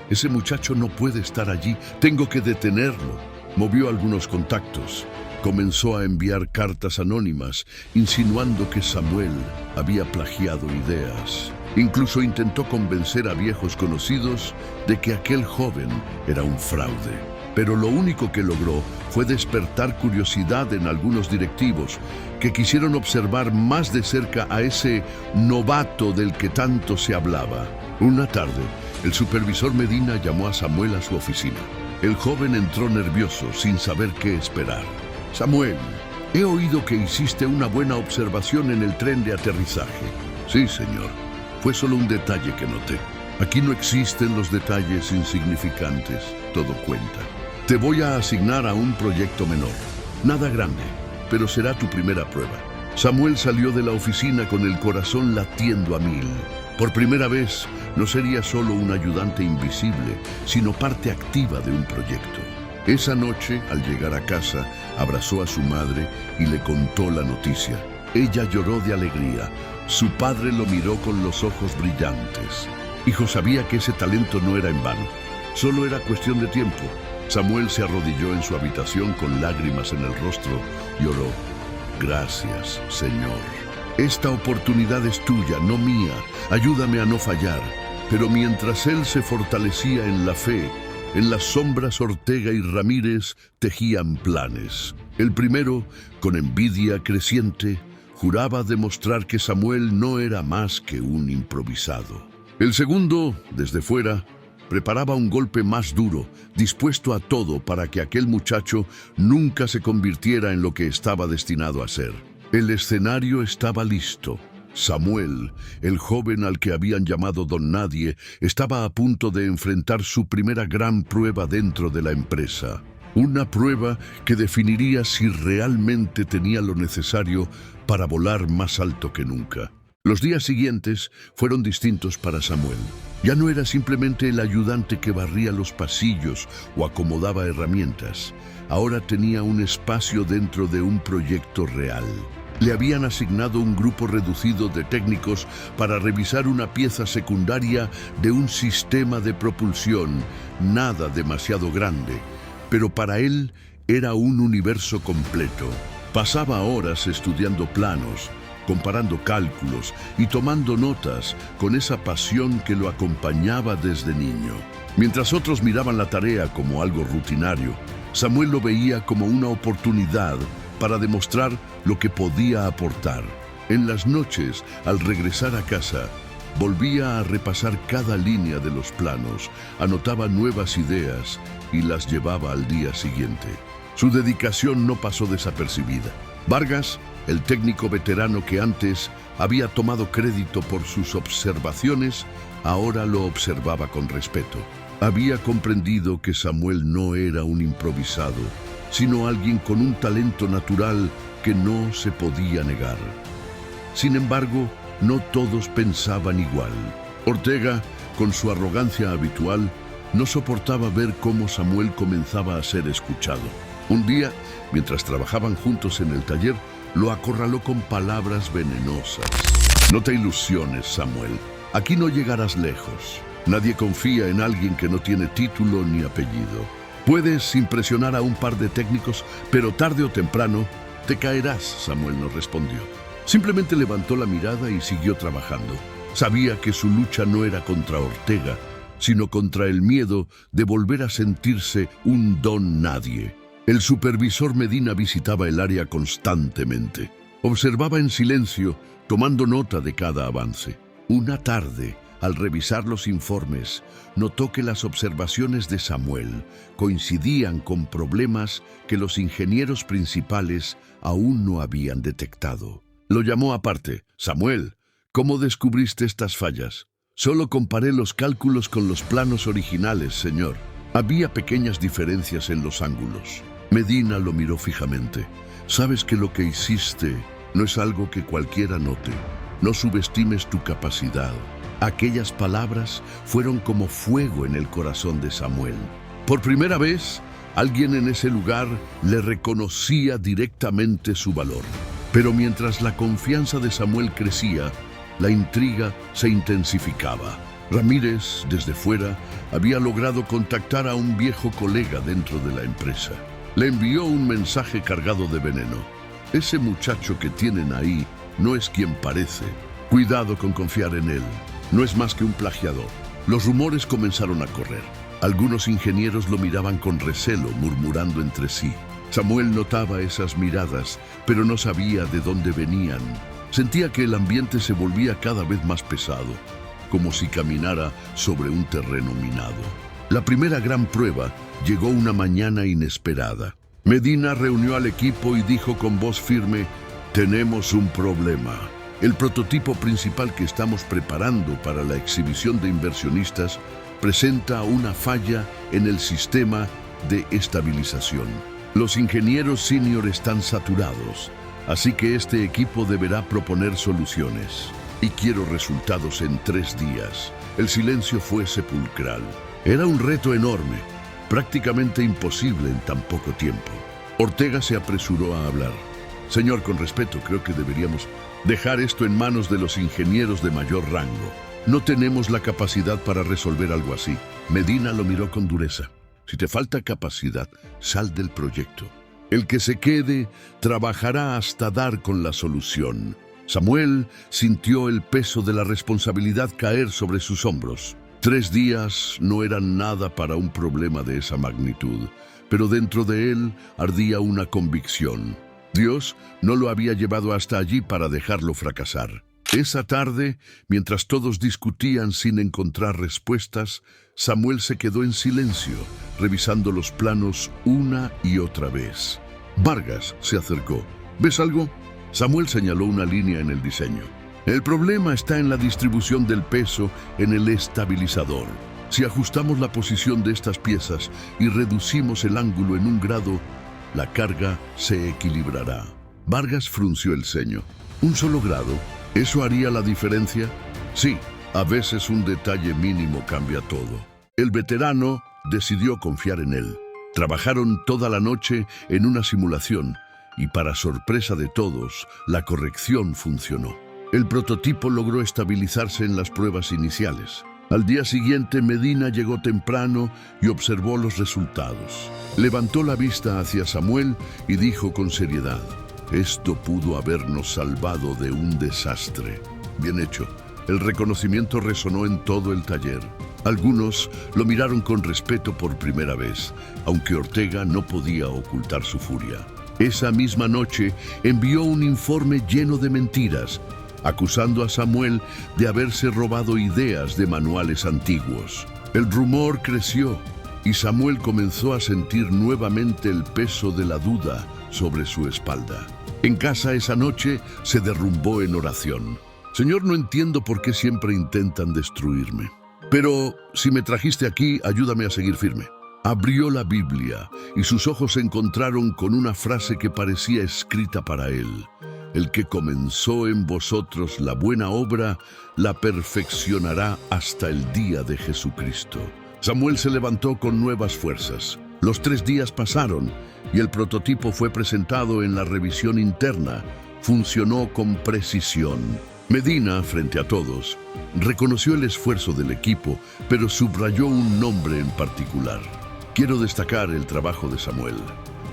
Ese muchacho no puede estar allí. Tengo que detenerlo». Movió algunos contactos. Comenzó a enviar cartas anónimas, insinuando que Samuel había plagiado ideas. Incluso intentó convencer a viejos conocidos de que aquel joven era un fraude. Pero lo único que logró fue despertar curiosidad en algunos directivos que quisieron observar más de cerca a ese novato del que tanto se hablaba. Una tarde, el supervisor Medina llamó a Samuel a su oficina. El joven entró nervioso, sin saber qué esperar. «Samuel, he oído que hiciste una buena observación en el tren de aterrizaje». «Sí, señor. Fue solo un detalle que noté. Aquí no existen los detalles insignificantes. Todo cuenta. Te voy a asignar a un proyecto menor. Nada grande, pero será tu primera prueba». Samuel salió de la oficina con el corazón latiendo a 1000. Por primera vez, no sería solo un ayudante invisible, sino parte activa de un proyecto. Esa noche, al llegar a casa, abrazó a su madre y le contó la noticia. Ella lloró de alegría. Su padre lo miró con los ojos brillantes. Hijo sabía que ese talento no era en vano. Solo era cuestión de tiempo. Samuel se arrodilló en su habitación con lágrimas en el rostro y oró. «Gracias, Señor. Esta oportunidad es tuya, no mía. Ayúdame a no fallar». Pero mientras él se fortalecía en la fe, en las sombras Ortega y Ramírez tejían planes. El primero, con envidia creciente, juraba demostrar que Samuel no era más que un improvisado. El segundo, desde fuera, preparaba un golpe más duro, dispuesto a todo para que aquel muchacho nunca se convirtiera en lo que estaba destinado a ser. El escenario estaba listo. Samuel, el joven al que habían llamado Don Nadie, estaba a punto de enfrentar su primera gran prueba dentro de la empresa. Una prueba que definiría si realmente tenía lo necesario para volar más alto que nunca. Los días siguientes fueron distintos para Samuel. Ya no era simplemente el ayudante que barría los pasillos o acomodaba herramientas. Ahora tenía un espacio dentro de un proyecto real. Le habían asignado un grupo reducido de técnicos para revisar una pieza secundaria de un sistema de propulsión, nada demasiado grande, pero para él era un universo completo. Pasaba horas estudiando planos, comparando cálculos y tomando notas con esa pasión que lo acompañaba desde niño. Mientras otros miraban la tarea como algo rutinario, Samuel lo veía como una oportunidad para demostrar lo que podía aportar. En las noches, al regresar a casa, volvía a repasar cada línea de los planos, anotaba nuevas ideas y las llevaba al día siguiente. Su dedicación no pasó desapercibida. Vargas, el técnico veterano que antes había tomado crédito por sus observaciones, ahora lo observaba con respeto. Había comprendido que Samuel no era un improvisado, sino alguien con un talento natural que no se podía negar. Sin embargo, no todos pensaban igual. Ortega, con su arrogancia habitual, no soportaba ver cómo Samuel comenzaba a ser escuchado. Un día, mientras trabajaban juntos en el taller, lo acorraló con palabras venenosas. No te ilusiones, Samuel. Aquí no llegarás lejos. Nadie confía en alguien que no tiene título ni apellido. Puedes impresionar a un par de técnicos, pero tarde o temprano te caerás, Samuel no respondió. Simplemente levantó la mirada y siguió trabajando. Sabía que su lucha no era contra Ortega, sino contra el miedo de volver a sentirse un don nadie. El supervisor Medina visitaba el área constantemente. Observaba en silencio, tomando nota de cada avance. Una tarde, al revisar los informes, notó que las observaciones de Samuel coincidían con problemas que los ingenieros principales aún no habían detectado. Lo llamó aparte. Samuel, ¿cómo descubriste estas fallas? Solo comparé los cálculos con los planos originales, señor. Había pequeñas diferencias en los ángulos. Medina lo miró fijamente. Sabes que lo que hiciste no es algo que cualquiera note. No subestimes tu capacidad. Aquellas palabras fueron como fuego en el corazón de Samuel. Por primera vez, alguien en ese lugar le reconocía directamente su valor. Pero mientras la confianza de Samuel crecía, la intriga se intensificaba. Ramírez, desde fuera, había logrado contactar a un viejo colega dentro de la empresa. Le envió un mensaje cargado de veneno. Ese muchacho que tienen ahí no es quien parece. Cuidado con confiar en él. No es más que un plagiador. Los rumores comenzaron a correr. Algunos ingenieros lo miraban con recelo, murmurando entre sí. Samuel notaba esas miradas, pero no sabía de dónde venían. Sentía que el ambiente se volvía cada vez más pesado, como si caminara sobre un terreno minado. La primera gran prueba llegó una mañana inesperada. Medina reunió al equipo y dijo con voz firme: «Tenemos un problema. El prototipo principal que estamos preparando para la exhibición de inversionistas presenta una falla en el sistema de estabilización. Los ingenieros senior están saturados, así que este equipo deberá proponer soluciones. Y quiero resultados en 3 días». El silencio fue sepulcral. Era un reto enorme, prácticamente imposible en tan poco tiempo. Ortega se apresuró a hablar. «Señor, con respeto, creo que deberíamos dejar esto en manos de los ingenieros de mayor rango. No tenemos la capacidad para resolver algo así». Medina lo miró con dureza. «Si te falta capacidad, sal del proyecto. El que se quede trabajará hasta dar con la solución». Samuel sintió el peso de la responsabilidad caer sobre sus hombros. 3 días no eran nada para un problema de esa magnitud, pero dentro de él ardía una convicción. Dios no lo había llevado hasta allí para dejarlo fracasar. Esa tarde, mientras todos discutían sin encontrar respuestas, Samuel se quedó en silencio, revisando los planos una y otra vez. Vargas se acercó. «¿Ves algo?» Samuel señaló una línea en el diseño. «El problema está en la distribución del peso en el estabilizador. Si ajustamos la posición de estas piezas y reducimos el ángulo en 1 grado, la carga se equilibrará». Vargas frunció el ceño. «¿1 solo grado? ¿Eso haría la diferencia?» «Sí, a veces un detalle mínimo cambia todo». El veterano decidió confiar en él. Trabajaron toda la noche en una simulación, Y para sorpresa de todos, la corrección funcionó. El prototipo logró estabilizarse en las pruebas iniciales. Al día siguiente, Medina llegó temprano y observó los resultados. Levantó la vista hacia Samuel y dijo con seriedad: «Esto pudo habernos salvado de un desastre». Bien hecho. El reconocimiento resonó en todo el taller. Algunos lo miraron con respeto por primera vez, aunque Ortega no podía ocultar su furia. Esa misma noche envió un informe lleno de mentiras, acusando a Samuel de haberse robado ideas de manuales antiguos. El rumor creció y Samuel comenzó a sentir nuevamente el peso de la duda sobre su espalda. En casa esa noche se derrumbó en oración. «Señor, no entiendo por qué siempre intentan destruirme. Pero si me trajiste aquí, ayúdame a seguir firme». Abrió la Biblia y sus ojos se encontraron con una frase que parecía escrita para él: «El que comenzó en vosotros la buena obra, la perfeccionará hasta el día de Jesucristo». Samuel se levantó con nuevas fuerzas. Los 3 días pasaron y el prototipo fue presentado en la revisión interna. Funcionó con precisión. Medina, frente a todos, reconoció el esfuerzo del equipo, pero subrayó un nombre en particular. Quiero destacar el trabajo de Samuel.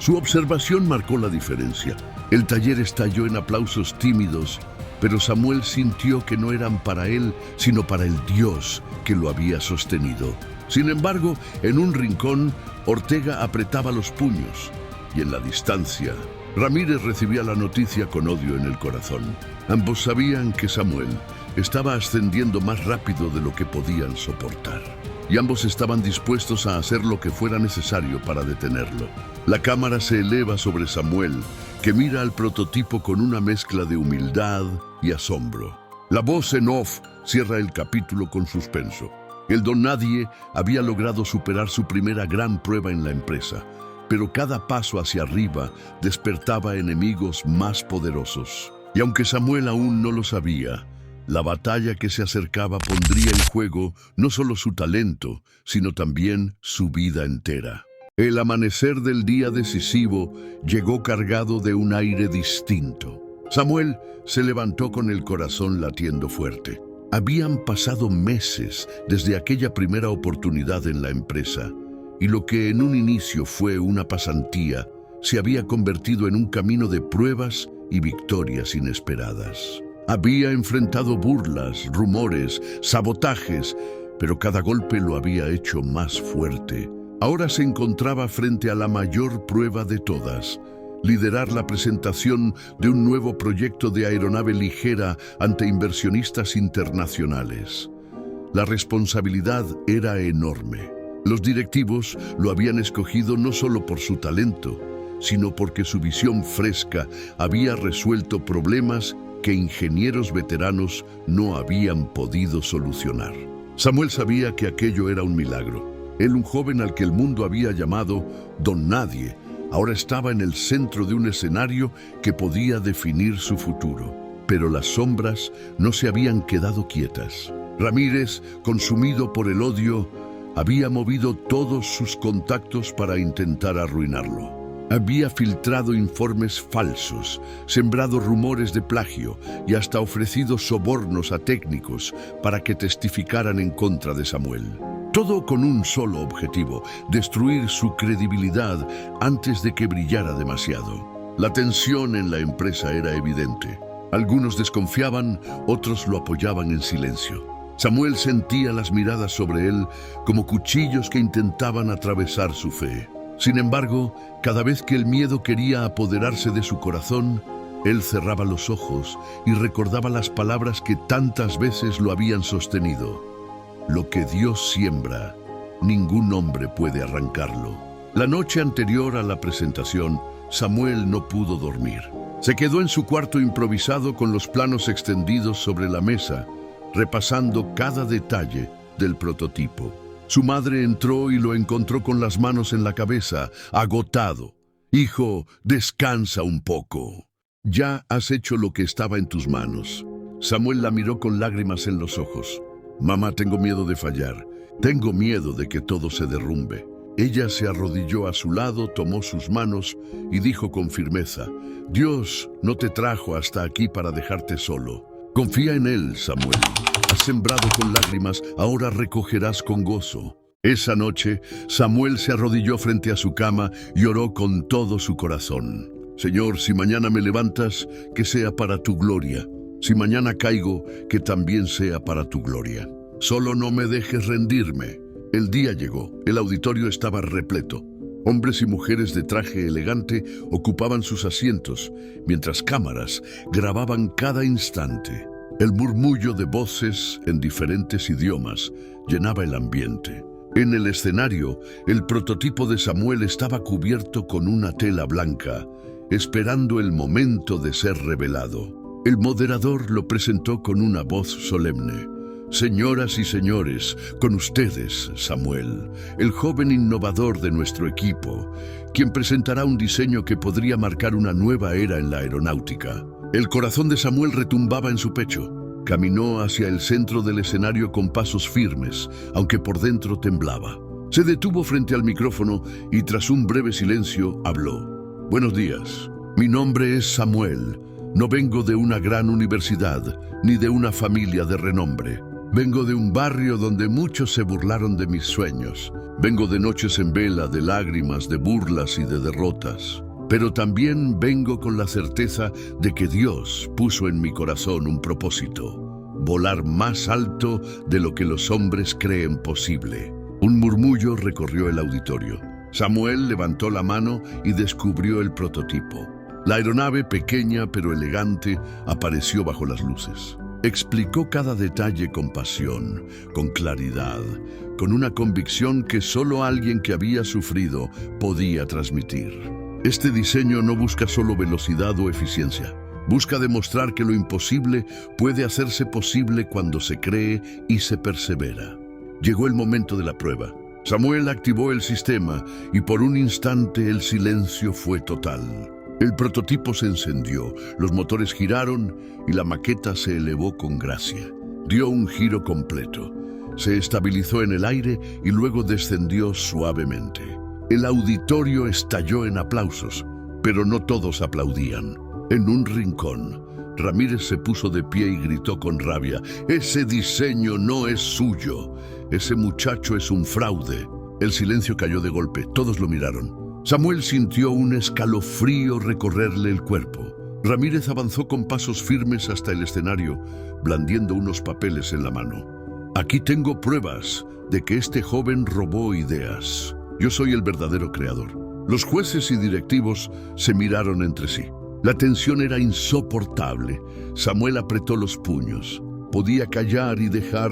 Su observación marcó la diferencia. El taller estalló en aplausos tímidos, pero Samuel sintió que no eran para él, sino para el Dios que lo había sostenido. Sin embargo, en un rincón, Ortega apretaba los puños, y en la distancia, Ramírez recibía la noticia con odio en el corazón. Ambos sabían que Samuel estaba ascendiendo más rápido de lo que podían soportar, y ambos estaban dispuestos a hacer lo que fuera necesario para detenerlo. La cámara se eleva sobre Samuel, que mira al prototipo con una mezcla de humildad y asombro. La voz en off cierra el capítulo con suspenso. El don nadie había logrado superar su primera gran prueba en la empresa, pero cada paso hacia arriba despertaba enemigos más poderosos. Y aunque Samuel aún no lo sabía, la batalla que se acercaba pondría en juego no solo su talento, sino también su vida entera. El amanecer del día decisivo llegó cargado de un aire distinto. Samuel se levantó con el corazón latiendo fuerte. Habían pasado meses desde aquella primera oportunidad en la empresa, y lo que en un inicio fue una pasantía se había convertido en un camino de pruebas y victorias inesperadas. Había enfrentado burlas, rumores, sabotajes, pero cada golpe lo había hecho más fuerte. Ahora se encontraba frente a la mayor prueba de todas: liderar la presentación de un nuevo proyecto de aeronave ligera ante inversionistas internacionales. La responsabilidad era enorme. Los directivos lo habían escogido no solo por su talento, sino porque su visión fresca había resuelto problemas que ingenieros veteranos no habían podido solucionar. Samuel sabía que aquello era un milagro. Él, un joven al que el mundo había llamado Don Nadie, ahora estaba en el centro de un escenario que podía definir su futuro. Pero las sombras no se habían quedado quietas. Ramírez, consumido por el odio, había movido todos sus contactos para intentar arruinarlo. Había filtrado informes falsos, sembrado rumores de plagio y hasta ofrecido sobornos a técnicos para que testificaran en contra de Samuel. Todo con un solo objetivo: destruir su credibilidad antes de que brillara demasiado. La tensión en la empresa era evidente. Algunos desconfiaban, otros lo apoyaban en silencio. Samuel sentía las miradas sobre él como cuchillos que intentaban atravesar su fe. Sin embargo, cada vez que el miedo quería apoderarse de su corazón, él cerraba los ojos y recordaba las palabras que tantas veces lo habían sostenido: lo que Dios siembra, ningún hombre puede arrancarlo. La noche anterior a la presentación, Samuel no pudo dormir. Se quedó en su cuarto improvisado con los planos extendidos sobre la mesa, repasando cada detalle del prototipo. Su madre entró y lo encontró con las manos en la cabeza, agotado. «Hijo, descansa un poco. Ya has hecho lo que estaba en tus manos». Samuel la miró con lágrimas en los ojos. «Mamá, tengo miedo de fallar. Tengo miedo de que todo se derrumbe». Ella se arrodilló a su lado, tomó sus manos y dijo con firmeza: Dios no te trajo hasta aquí para dejarte solo. Confía en Él, Samuel. Has sembrado con lágrimas, ahora recogerás con gozo. Esa noche, Samuel se arrodilló frente a su cama y oró con todo su corazón. Señor, si mañana me levantas, que sea para tu gloria. Si mañana caigo, que también sea para tu gloria. Solo no me dejes rendirme. El día llegó. El auditorio estaba repleto. Hombres y mujeres de traje elegante ocupaban sus asientos, mientras cámaras grababan cada instante. El murmullo de voces en diferentes idiomas llenaba el ambiente. En el escenario, el prototipo de Samuel estaba cubierto con una tela blanca, esperando el momento de ser revelado. El moderador lo presentó con una voz solemne. Señoras y señores, con ustedes, Samuel, el joven innovador de nuestro equipo, quien presentará un diseño que podría marcar una nueva era en la aeronáutica. El corazón de Samuel retumbaba en su pecho. Caminó hacia el centro del escenario con pasos firmes, aunque por dentro temblaba. Se detuvo frente al micrófono y tras un breve silencio habló. Buenos días, mi nombre es Samuel. No vengo de una gran universidad, ni de una familia de renombre. Vengo de un barrio donde muchos se burlaron de mis sueños. Vengo de noches en vela, de lágrimas, de burlas y de derrotas. Pero también vengo con la certeza de que Dios puso en mi corazón un propósito: volar más alto de lo que los hombres creen posible. Un murmullo recorrió el auditorio. Samuel levantó la mano y descubrió el prototipo. La aeronave, pequeña pero elegante, apareció bajo las luces. Explicó cada detalle con pasión, con claridad, con una convicción que solo alguien que había sufrido podía transmitir. Este diseño no busca solo velocidad o eficiencia. Busca demostrar que lo imposible puede hacerse posible cuando se cree y se persevera. Llegó el momento de la prueba. Samuel activó el sistema y por un instante el silencio fue total. El prototipo se encendió, los motores giraron y la maqueta se elevó con gracia. Dio un giro completo. Se estabilizó en el aire y luego descendió suavemente. El auditorio estalló en aplausos, pero no todos aplaudían. En un rincón, Ramírez se puso de pie y gritó con rabia: «Ese diseño no es suyo. Ese muchacho es un fraude». El silencio cayó de golpe. Todos lo miraron. Samuel sintió un escalofrío recorrerle el cuerpo. Ramírez avanzó con pasos firmes hasta el escenario, blandiendo unos papeles en la mano. «Aquí tengo pruebas de que este joven robó ideas. Yo soy el verdadero creador». Los jueces y directivos se miraron entre sí. La tensión era insoportable. Samuel apretó los puños. Podía callar y dejar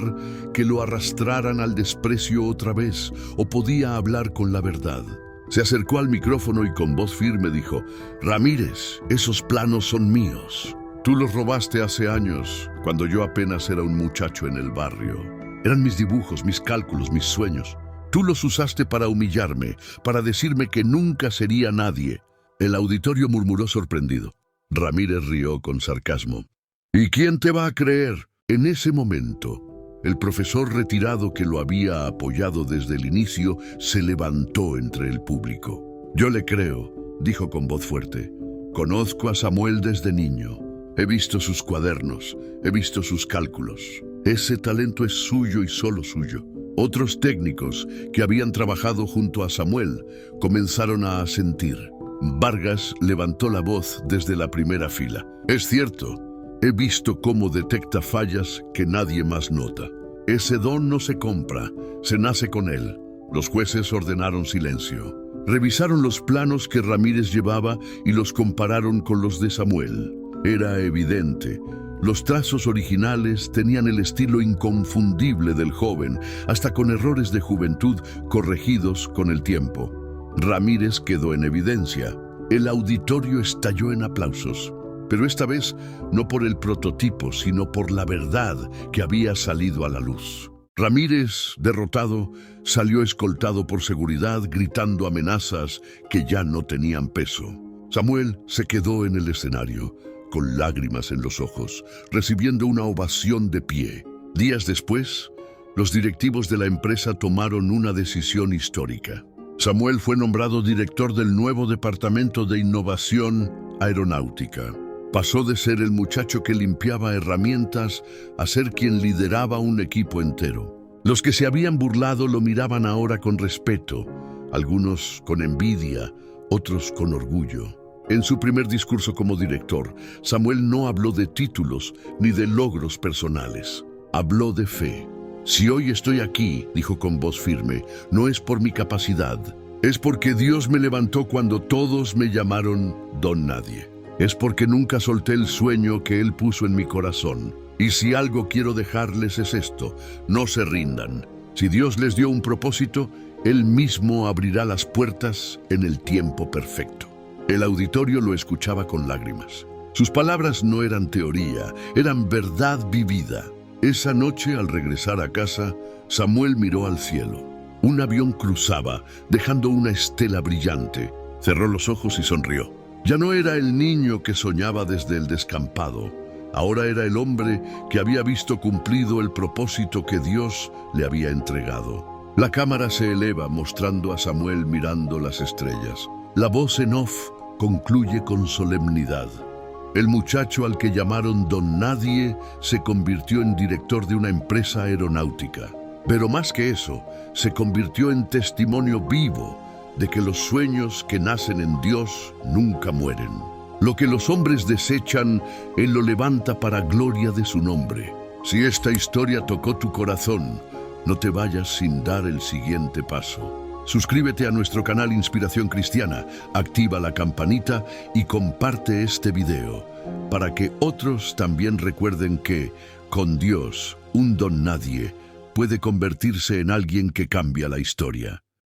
que lo arrastraran al desprecio otra vez, o podía hablar con la verdad. Se acercó al micrófono y con voz firme dijo: «Ramírez, esos planos son míos. Tú los robaste hace años, cuando yo apenas era un muchacho en el barrio. Eran mis dibujos, mis cálculos, mis sueños. Tú los usaste para humillarme, para decirme que nunca sería nadie». El auditorio murmuró sorprendido. Ramírez rió con sarcasmo. «¿Y quién te va a creer?». En ese momento, el profesor retirado que lo había apoyado desde el inicio se levantó entre el público. «Yo le creo», dijo con voz fuerte. «Conozco a Samuel desde niño. He visto sus cuadernos, he visto sus cálculos. Ese talento es suyo y solo suyo». Otros técnicos que habían trabajado junto a Samuel comenzaron a asentir. Vargas levantó la voz desde la primera fila. «Es cierto, he visto cómo detecta fallas que nadie más nota. Ese don no se compra, se nace con él». Los jueces ordenaron silencio. Revisaron los planos que Ramírez llevaba y los compararon con los de Samuel. Era evidente. Los trazos originales tenían el estilo inconfundible del joven, hasta con errores de juventud corregidos con el tiempo. Ramírez quedó en evidencia. El auditorio estalló en aplausos, pero esta vez no por el prototipo, sino por la verdad que había salido a la luz. Ramírez, derrotado, salió escoltado por seguridad, gritando amenazas que ya no tenían peso. Samuel se quedó en el escenario, con lágrimas en los ojos, recibiendo una ovación de pie. Días después, los directivos de la empresa tomaron una decisión histórica. Samuel fue nombrado director del nuevo Departamento de Innovación Aeronáutica. Pasó de ser el muchacho que limpiaba herramientas a ser quien lideraba un equipo entero. Los que se habían burlado lo miraban ahora con respeto, algunos con envidia, otros con orgullo. En su primer discurso como director, Samuel no habló de títulos ni de logros personales. Habló de fe. Si hoy estoy aquí, dijo con voz firme, no es por mi capacidad, es porque Dios me levantó cuando todos me llamaron Don Nadie. Es porque nunca solté el sueño que Él puso en mi corazón. Y si algo quiero dejarles es esto, no se rindan. Si Dios les dio un propósito, Él mismo abrirá las puertas en el tiempo perfecto. El auditorio lo escuchaba con lágrimas. Sus palabras no eran teoría, eran verdad vivida. Esa noche, al regresar a casa, Samuel miró al cielo. Un avión cruzaba, dejando una estela brillante. Cerró los ojos y sonrió. Ya no era el niño que soñaba desde el descampado. Ahora era el hombre que había visto cumplido el propósito que Dios le había entregado. La cámara se eleva mostrando a Samuel mirando las estrellas. La voz en off concluye con solemnidad. El muchacho al que llamaron Don Nadie se convirtió en director de una empresa aeronáutica. Pero más que eso, se convirtió en testimonio vivo de que los sueños que nacen en Dios nunca mueren. Lo que los hombres desechan, Él lo levanta para gloria de su nombre. Si esta historia tocó tu corazón, no te vayas sin dar el siguiente paso. Suscríbete a nuestro canal Inspiración Cristiana, activa la campanita y comparte este video para que otros también recuerden que, con Dios, un don nadie puede convertirse en alguien que cambia la historia.